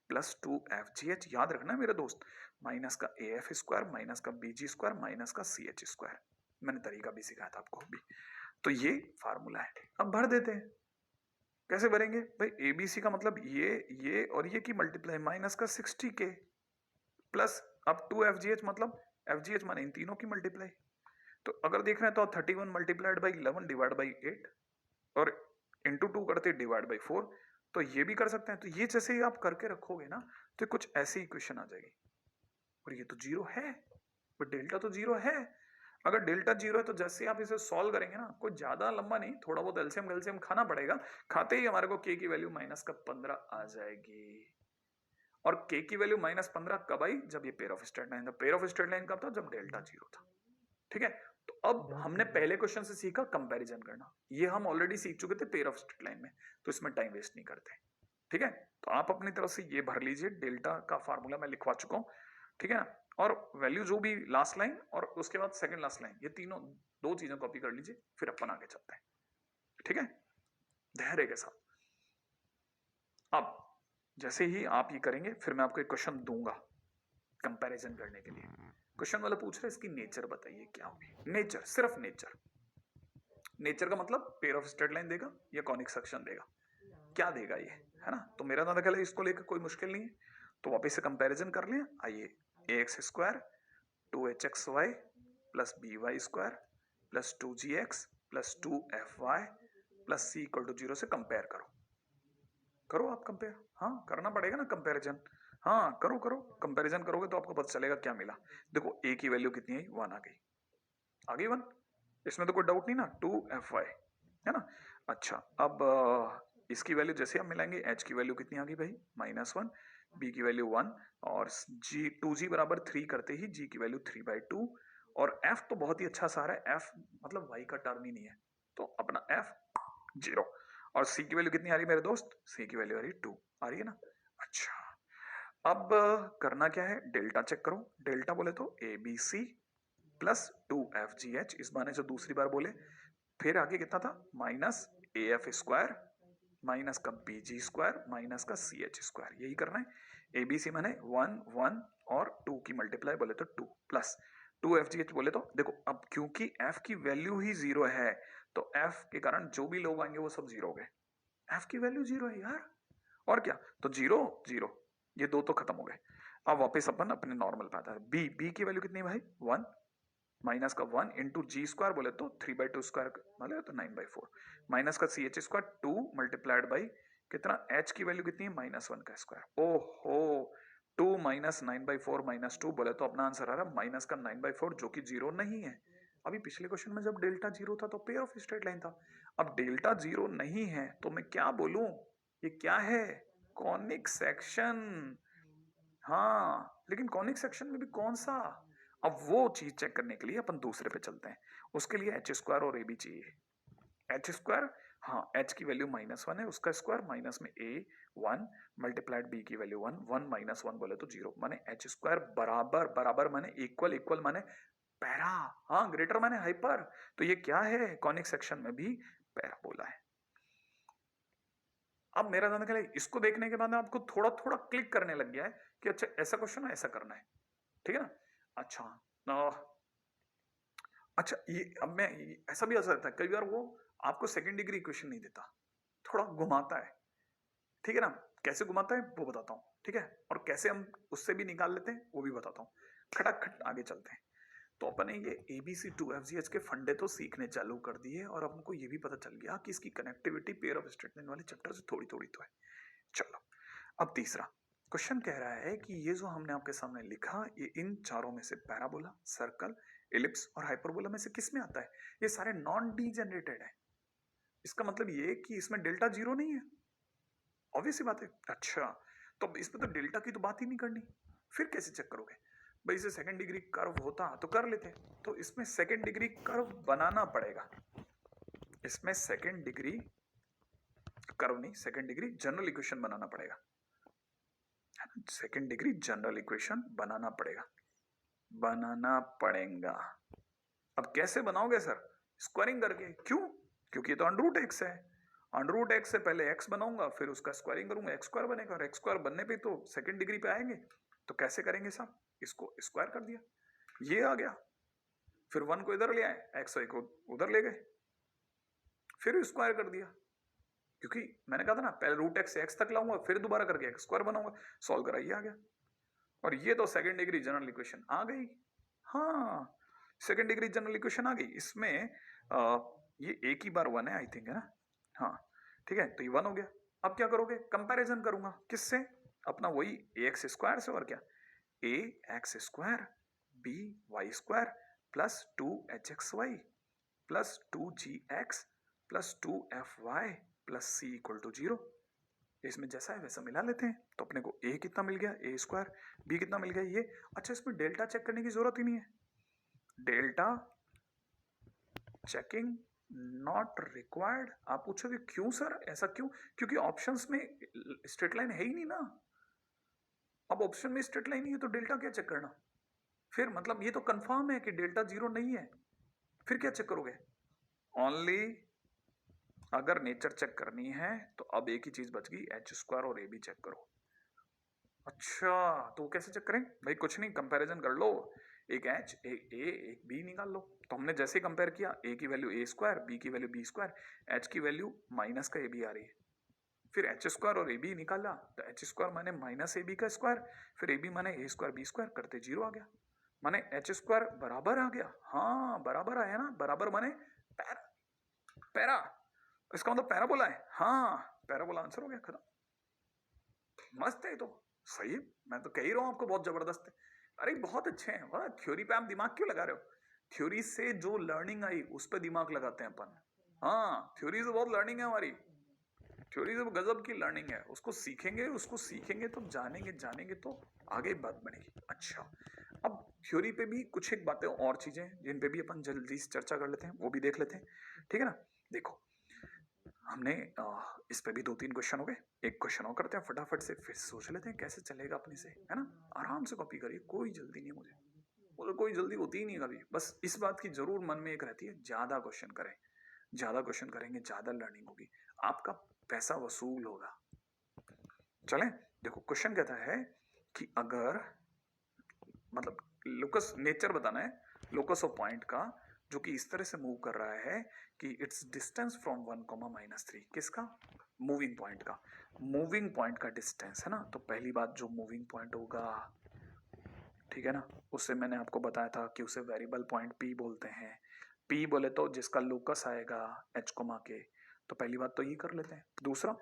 प्लस 2fgh। याद रखना मेरे दोस्त, माइनस का एफ स्क्वायर माइनस का बीजी स्क्वायर माइनस का सी एच स्क्वायर। मैंने तरीका भी सिखाया था आपको भी। तो ये फार्मूला है। अब भर देते हैं। कैसे भरेंगे भाई, एबीसी का मतलब ये और ये की मल्टीप्लाई माइनस का 60k प्लस अब 2fgh मतलब fgh माने इन तीनों की मल्टीप्लाई। तो अगर देख रहे हैं तो 31 मल्टीप्लाइड बाई 11 डिवाइड बाई 8 और इंटू 2 करते डिवाइड बाई 4। तो ये भी कर सकते हैं। तो ये जैसे ही आप करके रखोगे ना तो कुछ ऐसी इक्वेशन आ जाएगी। और ये तो जीरो है, पर डेल्टा तो जीरो है। अगर डेल्टा जीरो है तो जैसे आप इसे सॉल्व करेंगे ना, कोई ज्यादा लंबा नहीं, थोड़ा बहुत एलसीएम गैल्सियम खाना पड़ेगा। खाते ही हमारे को के की वैल्यू -15 आ जाएगी। और के की वैल्यू -15 कब आई, जब ये पेयर ऑफ स्ट्रेट लाइन था। पेयर ऑफ स्ट्रेट लाइन कब था, जब डेल्टा जीरो था। ठीक है, तो अब हमने पहले क्वेश्चन से सीखा कंपैरिजन करना, ये हम ऑलरेडी सीख चुके थे पेयर ऑफ स्ट्रेट लाइन में, तो इसमें टाइम वेस्ट नहीं करते। ठीक है, तो आप अपनी तरफ से ये भर लीजिए, डेल्टा का फार्मूला मैं लिखवा चुका हूं। ठीक है ना, और वैल्यू जो भी लास्ट लाइन और उसके बाद सेकंड लास्ट लाइन, ये तीनों दो चीजें कॉपी कर लीजिए, फिर अपन आगे चलते हैं। ठीक है, धैर्य के साथ। अब जैसे ही आप ये करेंगे फिर मैं आपको एक क्वेश्चन दूंगा कंपैरिजन करने के लिए। क्वेश्चन वाला पूछ रहा है इसकी नेचर बताइए क्या होगी। नेचर, सिर्फ नेचर। नेचर का मतलब पेयर ऑफ स्ट्रेट लाइन देगा या कॉनिक सेक्शन देगा, क्या देगा ये, है ना। तो मेरा तो ख्याल है इसको लेकर कोई मुश्किल नहीं है। तो वापस से कंपैरिजन कर लें। आइए, ax square 2hxy plus by square plus 2gx plus 2fy plus c equal to 0 से कंपेयर करो। करो आप कंपेयर, हाँ करना पड़ेगा ना कंपैरिजन। हाँ करो करो, कंपैरिजन करोगे तो आपको पता चलेगा क्या मिला। देखो a की वैल्यू कितनी आई, 1 आ गई 1, इसमें तो कोई डाउट नहीं ना, 2fy है ना। अच्छा, अब इसकी वैल्यू जैसे आप मिलाएंगे, h की वैल्यू कितनी आ गई भाई, -1, b की वैल्यू 1, और g 2g बराबर 3 करते ही g की वैल्यू 3/2, और f तो बहुत ही अच्छा सा आ रहा है, f मतलब y का टर्म ही नहीं है, तो अपना f 0। और c की वैल्यू कितनी आ रही है मेरे दोस्त, c की वैल्यू आ रही है 2, आ रही है ना। अच्छा, अब करना क्या है, डेल्टा चेक करो। डेल्टा बोले तो abc प्लस 2fgh, इस बार से दूसरी बार बोले, फिर आगे कितना था, माइनस AF स्क्वायर माइनस का BG स्क्वायर माइनस का CH स्क्वायर, यही करना है। ABC माने 1 1 और 2 की मल्टीप्लाई बोले तो 2 प्लस 2FGH बोले तो देखो, अब क्योंकि F की वैल्यू ही 0 है तो F के कारण जो भी लोग आएंगे वो सब 0 हो गए। F की वैल्यू 0 है यार, और क्या, तो 0 0, ये दो तो खत्म हो गए। अब वापस अपन अपने नॉर्मल पे आता है। B की वैल्यू कितनी है भाई, 1, माइनस का 1 इंटू जी स्क्वायर बोले तो 3/2 स्क्वायर बोले तो 9/4 माइनस का c h square 2 multiplied by कितना एच की वैल्यू कितनी है -1 का स्क्वायर। ओहो 2 माइनस 9/4 माइनस 2 बोले तो अपना आंसर आ रहा है माइनस का 9/4 जो कि जीरो नहीं है। अभी पिछले क्वेश्चन में जब डेल्टा जीरो था तो पेयर ऑफ स्ट्रेट लाइन था, अब डेल्टा जीरो नहीं है तो मैं क्या बोलूं, ये क्या है, कॉनिक सेक्शन। हाँ लेकिन कॉनिक सेक्शन में भी कौन सा, अब वो चीज चेक करने के लिए अपन दूसरे पे चलते हैं। उसके लिए एच स्क्वायर और ए भी चाहिए। एच स्क्वायर, हाँ एच की वैल्यू -1 है, उसका स्क्वायर माइनस में ए 1 मल्टीप्लाइड बी की वैल्यू 1 1 -1 बोले तो 0 माने एच स्क्वायर बराबर बराबर माने इक्वल इक्वल माने पैरा, हाँ ग्रेटर माने हाइपर, तो ये क्या है कॉनिक सेक्शन में भी पैराबोला है। अब मेरा जानने के लिए इसको देखने के बाद आपको थोड़ा थोड़ा क्लिक करने लग गया है कि अच्छा ऐसा क्वेश्चन है ऐसा करना है, ठीक है ना। अच्छा अच्छा ये अब मैं ऐसा भी हो सकता है कई बार वो आपको सेकंड डिग्री इक्वेशन नहीं देता, थोड़ा घुमाता है, ठीक है ना। कैसे घुमाता है वो बताता हूँ, ठीक है, और कैसे हम उससे भी निकाल लेते हैं वो भी बताता हूँ। खटाखट आगे चलते हैं। तो अपन ने ये ABC to FGH के फंडे तो सीखने चालू कर दिए और अब हमको ये भी पता चल गया कि इसकी connectivity pair of straight line वाले चैप्टर से थोड़ी थोड़ी तो है। चलो अब तीसरा क्वेश्चन कह रहा है कि ये जो हमने आपके सामने लिखा ये इन चारों में से पैराबोला, सर्कल, एलिप्स और हाइपरबोला में से किस में आता है। ये सारे नॉन डीजेनरेटेड है, इसका मतलब ये कि इसमें डेल्टा जीरो नहीं है, ऑब्वियस सी बात है। अच्छा तो इसमें तो डेल्टा की तो बात ही नहीं करनी, फिर कैसे चेक करोगे भाई, इसे सेकंड डिग्री कर्व होता तो कर लेते, तो इसमें सेकंड डिग्री कर्व बनाना पड़ेगा, इसमें सेकंड डिग्री कर्व नहीं सेकंड डिग्री जनरल इक्वेशन बनाना पड़ेगा, सेकंड डिग्री जनरल इक्वेशन बनाना पड़ेगा। अब कैसे बनाओगे सर, स्क्वायरिंग करके, क्यों, क्योंकि ये तो अंडर एक्स है, अंडर एक्स से पहले एक्स बनाऊंगा फिर उसका स्क्वायरिंग करूंगा, एक्स स्क्वायर बनेगा और एक्स स्क्वायर बनने पे तो सेकंड डिग्री पे आएंगे। तो कैसे करेंगे साहब, इसको स्क्वायर कर दिया, ये आ गया, फिर 1 को इधर ले आए, एक्स को उधर ले गए, फिर स्क्वायर कर दिया, क्योंकि मैंने कहा था ना पहले रूट एक्स से एक्स तक लाऊंगा फिर दोबारा करके एक्स स्क्वायर बनाऊंगा, सॉल्व करा ये आ गया, और ये तो सेकंड डिग्री जनरल इक्वेशन आ गई। हाँ सेकंड डिग्री जनरल इक्वेशन आ गई, इसमें ये एक ही बार 1 है आई थिंक, है ना, हाँ ठीक है, तो ये 1 हो गया। अब क्या करोगे, कंपैरिजन करूंगा किससे, अपना वही ए एक्स स्क्वायर से, और क्या A X square B Y square plus 2hxy plus 2gx plus 2fy plus c equal to 0, इसमें जैसा है वैसा मिला लेते हैं। तो अपने को a कितना मिल गया ए स्क्वायर, b कितना मिल गया ये, अच्छा इसमें डेल्टा चेक करने की जरूरत ही नहीं है, डेल्टा चेकिंग नॉट रिक्वायर्ड। आप पूछोगे क्यों सर, ऐसा क्यों, क्योंकि ऑप्शंस में स्ट्रेट लाइन है ही नहीं ना, अब ऑप्शन में स्ट्रेट लाइन नहीं है तो डेल्टा क्या चेक करना, फिर मतलब ये तो कंफर्म है कि डेल्टा जीरो नहीं है, फिर क्या चेक करोगे, ओनली अगर नेचर चेक करनी है तो अब एक ही चीज बच गई, एच स्क्वायर और ए बी चेक करो। अच्छा तो कैसे चेक करें भाई, कुछ नहीं कंपैरिजन कर लो, एक एच एक बी निकाल लो। तो हमने जैसे कंपेयर किया, ए की वैल्यू ए स्क्वायर, बी की वैल्यू बी स्क्वायर, एच की वैल्यू माइनस का ए बी आ रही है, फिर एच स्क्वायर और ए बी निकाला तो एच स्क्वायर माने माइनस ए बी का स्क्वायर, फिर ए बी माने ए स्क्वायर बी स्क्वायर, करते 0 आ गया, माने एच स्क्वायर बराबर आ गया, हाँ बराबर आया ना, बराबर माने पैरा, पैरा इसका मतलब पैराबोला है, हाँ पैराबोला आंसर हो गया, खत्म। मस्त है तो, सही है, मैं तो कह ही रहा हूं आपको बहुत जबरदस्त है। अरे बहुत अच्छे हैं, वाह थ्योरी पे आप दिमाग क्यों लगा रहे हो, थ्योरी से जो लर्निंग आई उस पर दिमाग लगाते हैं अपन, हाँ थ्योरी से बहुत लर्निंग है हमारी, थ्योरी से गजब की लर्निंग है, उसको सीखेंगे तो जानेंगे तो आगे बात बनेगी। अच्छा अब थ्योरी पे भी कुछ एक बातें और चीजें जिन पे भी अपन जल्दी से चर्चा कर लेते हैं वो भी देख लेते हैं, ठीक है ना। देखो हमने इस पे भी 2-3 क्वेश्चन हो गए, एक क्वेश्चन और करते हैं फटाफट से, फिर सोच लेते हैं कैसे चलेगा अपने से, है ना, आराम से कॉपी करिए, कोई जल्दी नहीं है मुझे कोई जल्दी होती ही नहीं कभी, बस इस बात की जरूर मन में एक रहती है, ज्यादा क्वेश्चन करें, ज्यादा क्वेश्चन करेंगे ज्यादा लर्निंग होगी, आपका पैसा वसूल होगा। चलें देखो क्वेश्चन कहता है कि अगर मतलब लोकस नेचर बताना है लोकस ऑफ पॉइंट का, जो कि इस तरह से मूव कर रहा है कि इट्स डिस्टेंस फ्रॉम 1,-3, किसका, मूविंग पॉइंट का, मूविंग पॉइंट का डिस्टेंस है ना। तो पहली बात जो मूविंग पॉइंट होगा ठीक है ना। उससे मैंने आपको बताया था कि उसे वेरिएबल पॉइंट पी बोलते हैं। पी बोले तो जिसका लोकस आएगा एच कोमा के, तो पहली बात तो ये कर लेते हैं। दूसरा,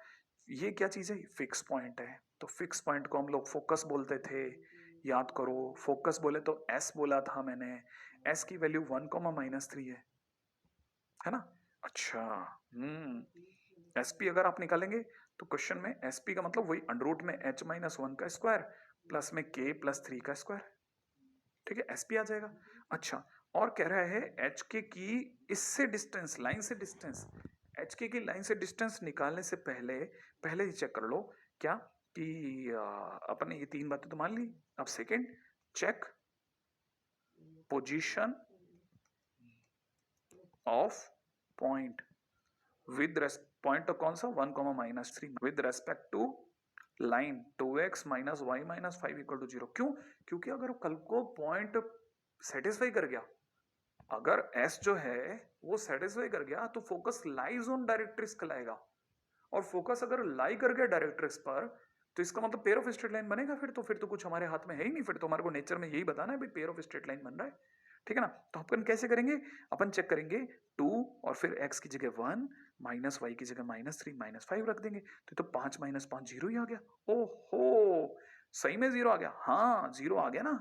ये क्या चीज है, फिक्स पॉइंट है, तो फिक्स पॉइंट को हम लोग फोकस बोलते थे, याद करो। फोकस बोले तो एस बोला था मैंने, एस की वैल्यू 1, है ना। अच्छा, एसपी अगर आप निकालेंगे तो क्वेश्चन में एसपी का मतलब वही अंडर में h-1 का स्क्वायर प्लस में k प्लस 3 का स्क्वायर, ठीक है, एसपी आ जाएगा। अच्छा, और कह रहा है एच के की इससे डिस्टेंस, लाइन से डिस्टेंस, एच के की लाइन से डिस्टेंस निकालने से पहले पहले ही चेक कर लो क्या कि अपने ये तीन बातें तो मान ली। अब second, check position of point with point तो कौन सा 1, -3 with respect to line 2x minus y minus 5 equal to 0। क्यों? क्योंकि अगर कल को पॉइंट सेटिस्फाई कर गया, अगर s जो है वो सेटिस्फाई कर गया तो फोकस लाइज ऑन डायरेक्ट्रिक्स कहलाएगा, और फोकस अगर लाई कर गया डायरेक्ट्रिक्स पर तो इसका मतलब पेयर ऑफ स्ट्रेट लाइन बनेगा। फिर तो कुछ हमारे हाथ में है ही नहीं, फिर तो हमारे को नेचर में यही बताना है भाई पेयर ऑफ स्ट्रेट लाइन बन रहा है, ठीक है ना। तो अपन कैसे करेंगे, अपन चेक करेंगे 2 और फिर x की जगह 1 माइनस वाई की जगह -3 -5 रख देंगे, तो 5 - 5 0 ही आ गया। ओहो, सही में 0 आ गया, हाँ 0 आ गया ना।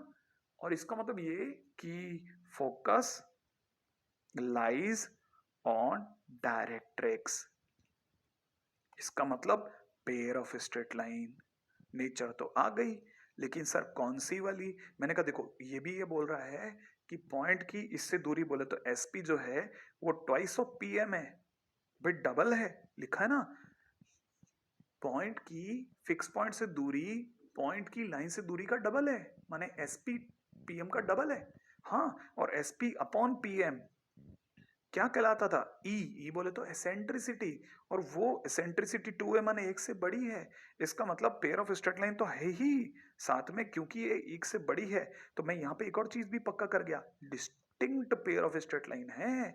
और इसका मतलब ये कि फोकस लाइज ऑन डायरेक्ट्रिक्स, इसका मतलब pair of straight line. Nature तो आ गई, लेकिन सर कौन सी वाली। मैंने कहा देखो ये भी ये बोल रहा है कि पॉइंट की इससे दूरी बोले तो एसपी जो है वो ट्वाइस ऑफ पीएम है, भाई डबल है, लिखा है ना। पॉइंट की फिक्स पॉइंट से दूरी पॉइंट की लाइन से दूरी का डबल है, माने एसपी पीएम का डबल है। हाँ, और एसपी अपॉन पीएम क्या कहलाता था, ई बोले तो एसेंट्रिसिटी, और वो एसेंट्रिसिटी 2 है माने 1 से बड़ी है। इसका मतलब पेयर ऑफ स्ट्रेट लाइन तो है ही साथ में, क्योंकि ये 1 से बड़ी है। तो मैं यहाँ पे एक और चीज भी पक्का कर गया, distinct pair of straight line है,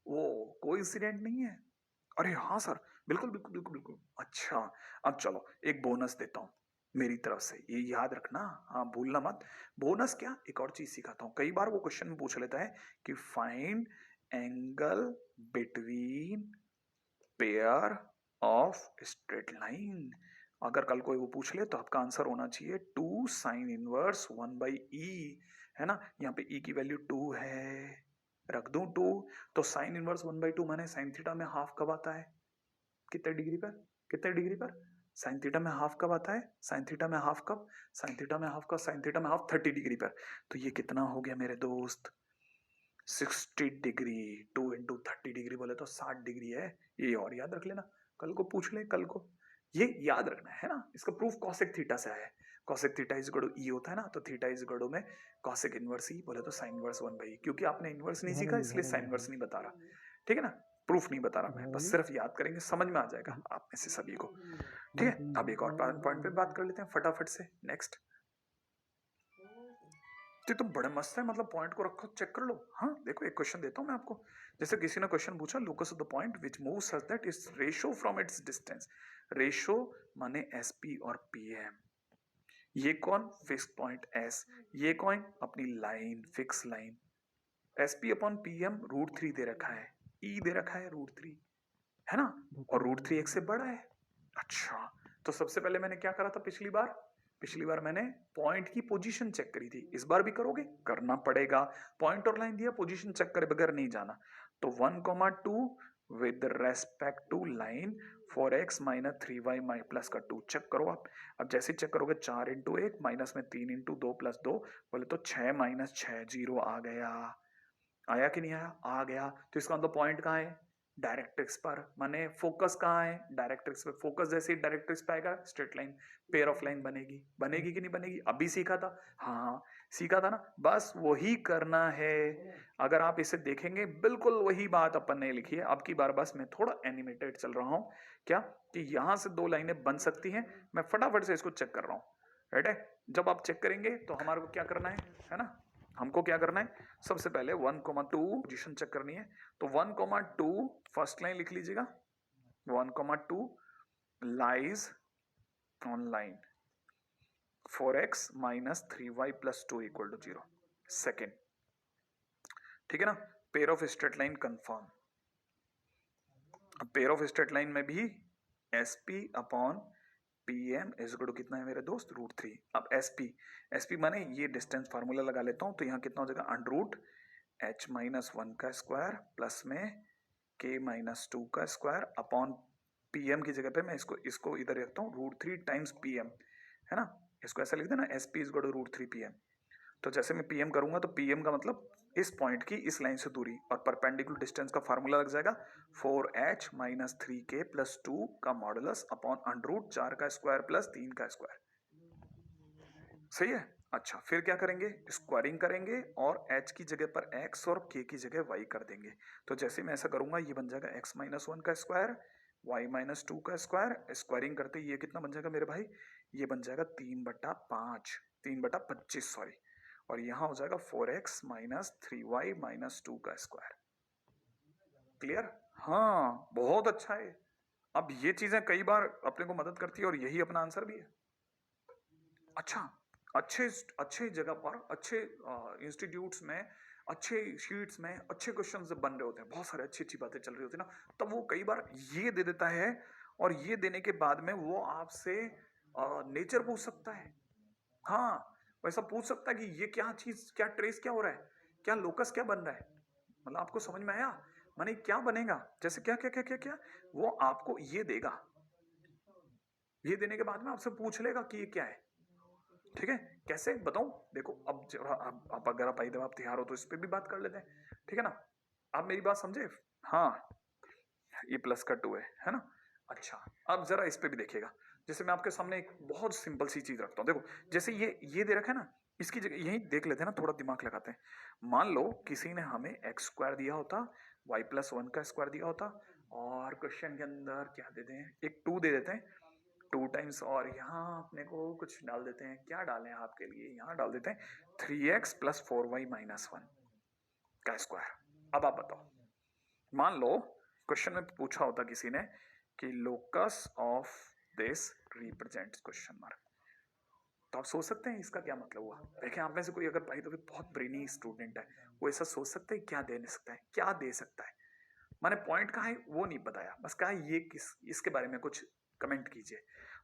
वो कोइंसिडेंट नहीं है। अरे हाँ सर, बिल्कुल बिल्कुल बिल्कुल बिल्कुल। अच्छा, अब चलो एक बोनस देता हूँ मेरी तरफ से, ये याद रखना, हाँ भूलना मत। बोनस क्या, एक और चीज सिखाता हूँ। कई बार वो क्वेश्चन में पूछ लेता है कि find angle between pair of straight line. अगर कल कोई वो पूछ ले तो आपका आंसर होना चाहिए 2 साइन इनवर्स 1/e, है ना। यहाँ पे e की वैल्यू 2 है, रख दूं 2, तो साइन इनवर्स 1/2 माने साइन थीटा में हाफ कब आता है, कितने डिग्री पर, कितने डिग्री पर साइन थीटा में हाफ कब आता है, साइन थीटा में हाफ कब, साइन थीटा में हाफ कब, साइन थीटा में हाफ 30 डिग्री पर। तो ये कितना हो गया मेरे दोस्त, 60 डिग्री। 2 इंटू 30 डिग्री बोले तो 60 डिग्री है। ये और याद रख लेना, कल को पूछ ले, कल को ये याद रखना है ना। इसका प्रूफ कॉसेक थीटा से आया है, cosec theta is equal to E होता है ना, तो थीटा इज इक्वल टू में कॉसेक इनवर्स ई बोले तो साइन इनवर्स 1/e, क्योंकि आपने इनवर्स नहीं सीखा इसलिए साइन इनवर्स नहीं बता रहा, ठीक है ना। प्रूफ नहीं बता रहा मैं, बस सिर्फ याद करेंगे, समझ में आ जाएगा आप में से सभी को, ठीक है। अब एक और पॉइंट पे बात कर लेते हैं फटाफट से, नेक्स्ट। तो बड़ा मस्त है, मतलब पॉइंट को रखो चेक कर लो। हाँ देखो एक क्वेश्चन देता हूँ मैं आपको, जैसे किसी ने क्वेश्चन पूछा locus of the point which moves such that it's ratio from its distance. Ratio माने एसपी और पीएम, ये कौन, फिक्स पॉइंट एस, ये कौन अपनी line, fix line. SP upon PM √3 दे रखा है, ई दे रखा है √3, है ना, और √3 एक से बड़ा है। अच्छा, तो सबसे पहले मैंने क्या करा था पिछली बार मैंने पॉइंट की पोजीशन चेक करी थी, इस बार भी करोगे, करना पड़ेगा। पॉइंट और लाइन दिया, पोजीशन चेक करे बगैर नहीं जाना। तो 1,2 with respect to line 4x minus 3y plus का 2 चेक करो आप। अब जैसे चेक करोगे 4 इंटू 1 माइनस में 3 इंटू 2 प्लस 2 बोले तो 6 - 6 0 आ गया, आया कि नहीं आया, आ गया। तो इसका मतलब पॉइंट कहाँ है, डायरेक्ट्रिक्स पर, माने फोकस कहाँ है, डायरेक्ट्रिक्स पे। फोकस जैसे ही डायरेक्ट्रिक्स पे आएगा straight line, pair of line बनेगी, बनेगी कि नहीं बनेगी, अभी सीखा था, हाँ सीखा था ना, बस वही करना है। अगर आप इसे देखेंगे बिल्कुल वही बात अपन ने लिखी है। अब की बार बस मैं थोड़ा एनिमेटेड चल रहा हूँ, क्या कि यहां से 2 लाइनें बन सकती हैं, मैं फटाफट से इसको चेक कर रहा हूँ, राइट है। जब आप चेक करेंगे तो हमारे को क्या करना है ना, हमको क्या करना है, सबसे पहले 1,2 पोजीशन चेक करनी है। तो 1,2 फर्स्ट लाइन लिख लीजिएगा, 1,2 lies on line, 4x minus 3y plus 2 equal to 0। Second, ठीक है ना, pair of straight line confirm. अब पेयर ऑफ स्ट्रेट लाइन में भी sp upon pm is equal to कितना है मेरे दोस्त, √3। अब sp माने ये डिस्टेंस फार्मूला लगा लेता हूं, तो यहाँ कितना हो जाएगा, √h-1 का स्क्वायर प्लस में k-2 का स्क्वायर अपॉन pm की जगह पे मैं इसको इधर रखता हूँ √3 टाइम्स pm, है ना, इसको ऐसा लिख देना, sp is equal to √3 pm। तो जैसे मैं pm करूंगा तो pm का मतलब इस पॉइंट की इस लाइन से दूरी, और परपेंडिकुलर डिस्टेंस का फार्मूला लग जाएगा 4h-3k प्लस 2 का मॉडुलस अपॉन √4 का स्क्वायर प्लस 3 का स्क्वायर। सही है। अच्छा, फिर क्या करेंगे, स्क्वायरिंग करेंगे और h की जगह पर x और k की जगह y कर देंगे। तो जैसे मैं ऐसा करूंगा, ये बन जाएगा x-1 का स्क्वायर, y-2 का स्क्वायर, स्क्वायरिंग करते ये कितना बन जाएगा मेरे भाई, ये बन जाएगा 3/5, 3/25 सॉरी, और यहां हो जाएगा 4x माइनस 3y माइनस 2 का स्क्वायर। क्लियर? हाँ, बहुत अच्छा है। अब ये चीजें कई बार अपने को मदद करती है और यही अपना आंसर भी है। अच्छा, अच्छे जगह पर, अच्छे इंस्टीट्यूट्स में, अच्छे शीट्स में अच्छे क्वेश्चन बन रहे होते हैं, बहुत सारे अच्छी अच्छी बातें चल रही होती है ना, तब वो कई बार ये दे देता है, और ये देने के बाद में वो आपसे नेचर पूछ सकता है। हाँ, वैसा पूछ सकता है कि ये क्या चीज, क्या ट्रेस क्या हो रहा है, क्या लोकस क्या बन रहा है, मतलब आपको समझ में आया, माने क्या बनेगा, जैसे क्या क्या क्या क्या क्या, वो आपको ये देगा, ये देने के बाद में आपसे पूछ लेगा कि ये क्या है। ठीक है, कैसे बताऊं, देखो अब आप अगर आप तैयार हो तो इस पे भी बात कर लेते हैं, ठीक है ना, आप मेरी बात समझे। हाँ, ये प्लस का 2 है ना। अच्छा, अब जरा इस पे भी देखिएगा, जैसे मैं आपके सामने एक बहुत सिंपल सी चीज रखता हूँ, देखो जैसे ये दे रखा है ना, इसकी जगह यही देख लेते हैं ना, थोड़ा दिमाग लगाते हैं। मान लो किसी ने हमें x स्क्वायर दिया होता, y+1 का स्क्वायर दिया होता, और क्वेश्चन के अंदर क्या देते हैं, एक 2 दे देते हैं, 2 टाइम्स, और यहाँ अपने को कुछ डाल देते हैं, क्या डालें आपके लिए, यहाँ डाल देते हैं 3x प्लस 4y-1 का स्क्वायर। अब आप बताओ, मान लो क्वेश्चन में पूछा होता किसी ने कि locus of this represents question mark, तो आप सोच सकते हैं इसका क्या मतलब हुआ। देखें, आप में से कोई अगर भाई तो बहुत ब्रेनी स्टूडेंट है, वो ऐसा सोच सकता है क्या दे सकता है, क्या दे सकता है, मैंने पॉइंट कहा है वो नहीं बताया, बस कहा ये किस, इसके बारे में कुछ कमेंट कीजिए।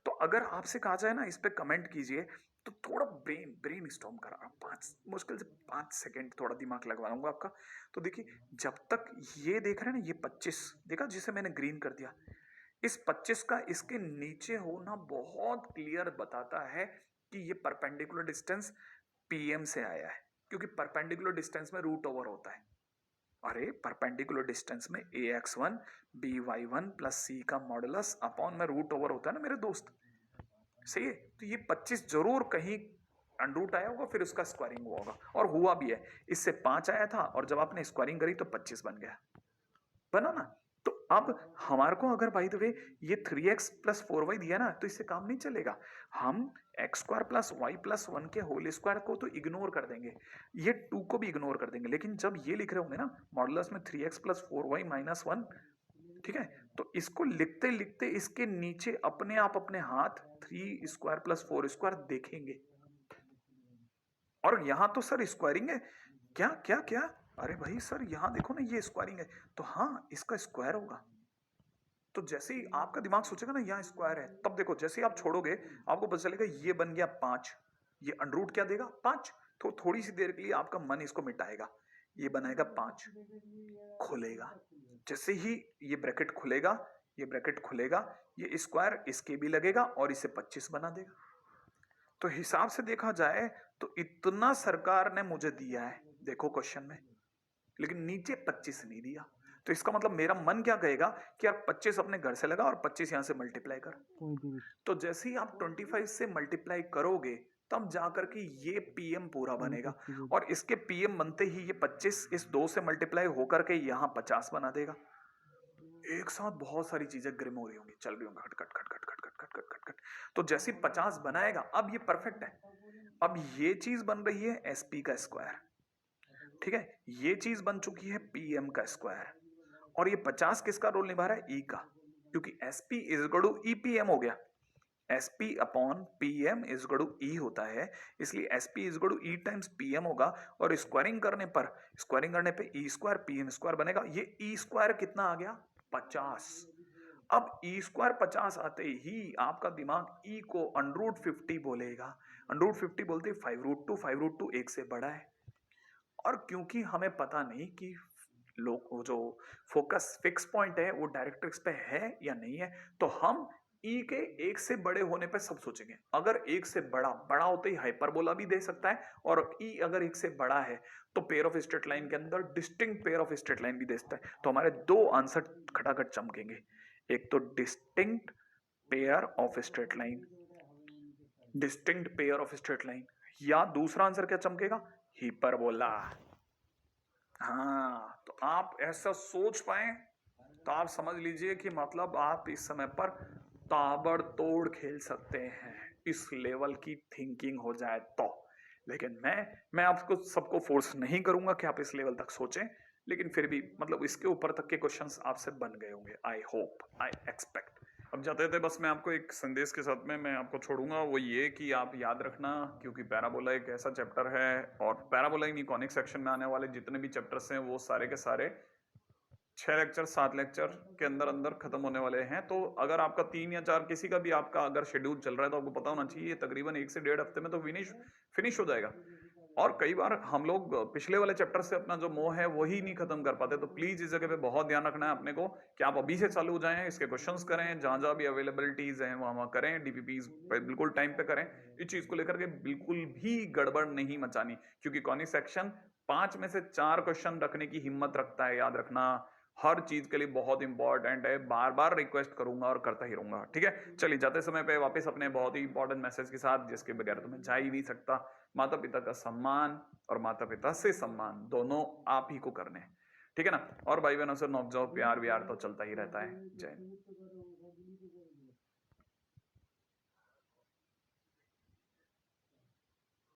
तो अगर आपसे कहा जाए ना इस पे कमेंट कीजिए, तो थोड़ा ब्रेन स्टॉर्म करा, 5 मुश्किल से 5 सेकंड थोड़ा दिमाग लगवाऊंगा आपका। तो देखिए, जब तक ये देख रहे हैं ना, ये 25 देखा जिसे मैंने ग्रीन कर दिया, इस 25 का इसके नीचे होना बहुत क्लियर बताता है कि ये परपेंडिकुलर डिस्टेंस पीएम से आया है, क्योंकि परपेंडिकुलर डिस्टेंस में रूट ओवर होता है। अरे परपेंडिकुलर डिस्टेंस में ax1 by1 प्लस c का मॉडुलस अपॉन में रूट ओवर होता है ना मेरे दोस्त, सही है। तो ये 25 जरूर कहीं अंडरूट आया होगा, फिर उसका स्क्वायरिंग हुआ होगा, और हुआ भी है, इससे 5 आया था, और जब आपने स्क्वायरिंग करी तो 25 बन गया, बना ना। तो अब हमारे को अगर बाय द वे ये 3x प्लस 4y दिया ना, तो इससे काम नहीं चलेगा, हम x square plus y plus 1 के होल स्क्वायर को तो इग्नोर कर देंगे, ये 2 को भी इग्नोर कर देंगे, लेकिन जब ये लिख रहे होंगे ना मॉडुलस में 3x प्लस 4y-1, ठीक है, तो इसको लिखते लिखते इसके नीचे अपने आप अपने हाथ 3 स्क्वायर प्लस 4 स्क्वायर देखेंगे, और यहां तो सर स्क्वायरिंग है, क्या क्या क्या, अरे भाई सर यहां देखो ना ये स्क्वायरिंग है, तो हाँ इसका स्क्वायर होगा। तो जैसे ही आपका दिमाग सोचेगा ना यहाँ स्क्वायर है, तब देखो जैसे ही आप छोड़ोगे आपको पता चलेगा ये बन गया 5, ये अंडरूट क्या देगा 5, तो थोड़ी सी देर के लिए आपका मन इसको मिटाएगा, ये बनाएगा 5, खुलेगा, जैसे ही ये ब्रैकेट खुलेगा, ये ब्रैकेट खुलेगा, ये स्क्वायर इसके भी लगेगा और इसे 25 बना देगा। तो हिसाब से देखा जाए तो इतना सरकार ने मुझे दिया है देखो क्वेश्चन में, लेकिन नीचे 25 नहीं दिया, तो इसका मतलब मेरा मन क्या कहेगा कि यार 25 अपने घर से लगा और 25 यहां से मल्टीप्लाई कर। तो जैसे ही आप 25 से मल्टीप्लाई करोगे तब जाकर के ये पीएम पूरा बनेगा, और इसके पीएम बनते ही ये 25 इस 2 से मल्टीप्लाई होकर के यहां 50 बना देगा। एक साथ बहुत सारी चीजें ग्रिम हो रही होंगी, चल रही होंगी, खट खट खट खट खट खट खट खट खट। तो जैसे 50 बनाएगा, अब ये परफेक्ट है, अब ये चीज बन रही है एसपी का स्क्वायर, ठीक है, ये चीज बन चुकी है पीएम का स्क्वायर, और ये 50 किसका रोल निभा रहा है, ई का, क्योंकि SP is equal to E PM हो गया, SP upon PM is equal to E होता है, इसलिए SP is equal to E times PM होगा और स्क्वायरिंग करने पे E स्क्वायर PM स्क्वायर बनेगा। ये E स्क्वायर कितना आ गया 50। अब E स्क्वायर 50 आते ही आपका दिमाग E को √50 बोलेगा। √50 बोलते 5√2 1 से बड़ा है। और क्योंकि हमें पता नहीं कि लोग वो जो फोकस फिक्स पॉइंट है वो डायरेक्ट्रिक्स पे है या नहीं है, तो हम ई के एक से बड़े होने पे सब सोचेंगे। अगर एक से बड़ा होते ही हाइपरबोला भी दे सकता है, और ई अगर एक से बड़ा है तो पेयर ऑफ स्ट्रेट लाइन के अंदर distinct pair of straight line भी दे सकता है। तो हमारे दो आंसर खटाखट चमकेंगे, एक तो distinct pair of straight line, distinct pair of straight line, या दूसरा आंसर क्या चमकेगा, हिपरबोला। हाँ, तो आप ऐसा सोच पाए तो आप समझ लीजिए कि मतलब आप इस समय पर ताबड़तोड़ खेल सकते हैं, इस लेवल की थिंकिंग हो जाए तो। लेकिन मैं आपको सबको फोर्स नहीं करूंगा कि आप इस लेवल तक सोचें, लेकिन फिर भी मतलब इसके ऊपर तक के क्वेश्चंस आपसे बन गए होंगे, आई होप, आई एक्सपेक्ट। अब जाते थे बस मैं आपको एक संदेश के साथ में मैं आपको छोड़ूंगा, वो ये कि आप याद रखना, क्योंकि पैराबोला एक ऐसा चैप्टर है, और पैराबोला ही नहीं, कॉनिक सेक्शन में आने वाले जितने भी चैप्टर्स हैं वो सारे के सारे 6 लेक्चर 7 लेक्चर के अंदर अंदर खत्म होने वाले हैं। तो अगर आपका 3 या 4 किसी का भी आपका अगर शेड्यूल चल रहा है तो आपको पता होना चाहिए तकरीबन 1 से 1.5 हफ्ते में तो फिनिश हो जाएगा। और कई बार हम लोग पिछले वाले चैप्टर से अपना जो मोह है वही नहीं खत्म कर पाते, तो प्लीज इस जगह पे बहुत ध्यान रखना है अपने को कि आप अभी से चालू हो जाएं, इसके क्वेश्चंस करें, जहां जहां भी अवेलेबिलिटीज हैं वहां करें, डीपीपीज बिल्कुल टाइम पे करें। इस चीज को लेकर के बिल्कुल भी गड़बड़ नहीं मचानी, क्योंकि कॉनिक सेक्शन 5 में से 4 क्वेश्चन रखने की हिम्मत रखता है, याद रखना। हर चीज के लिए बहुत इंपॉर्टेंट है, बार बार रिक्वेस्ट करूंगा और करता ही रहूंगा, ठीक है। चलिए जाते समय पे वापस अपने बहुत ही इंपॉर्टेंट मैसेज के साथ, जिसके बगैर तो मैं जा ही नहीं सकता। माता पिता का सम्मान और माता पिता से सम्मान दोनों आप ही को करने हैं, ठीक है ना। और भाई बहनों से नोक झोंक प्यार व्यार तो चलता ही रहता है। जय हिंद।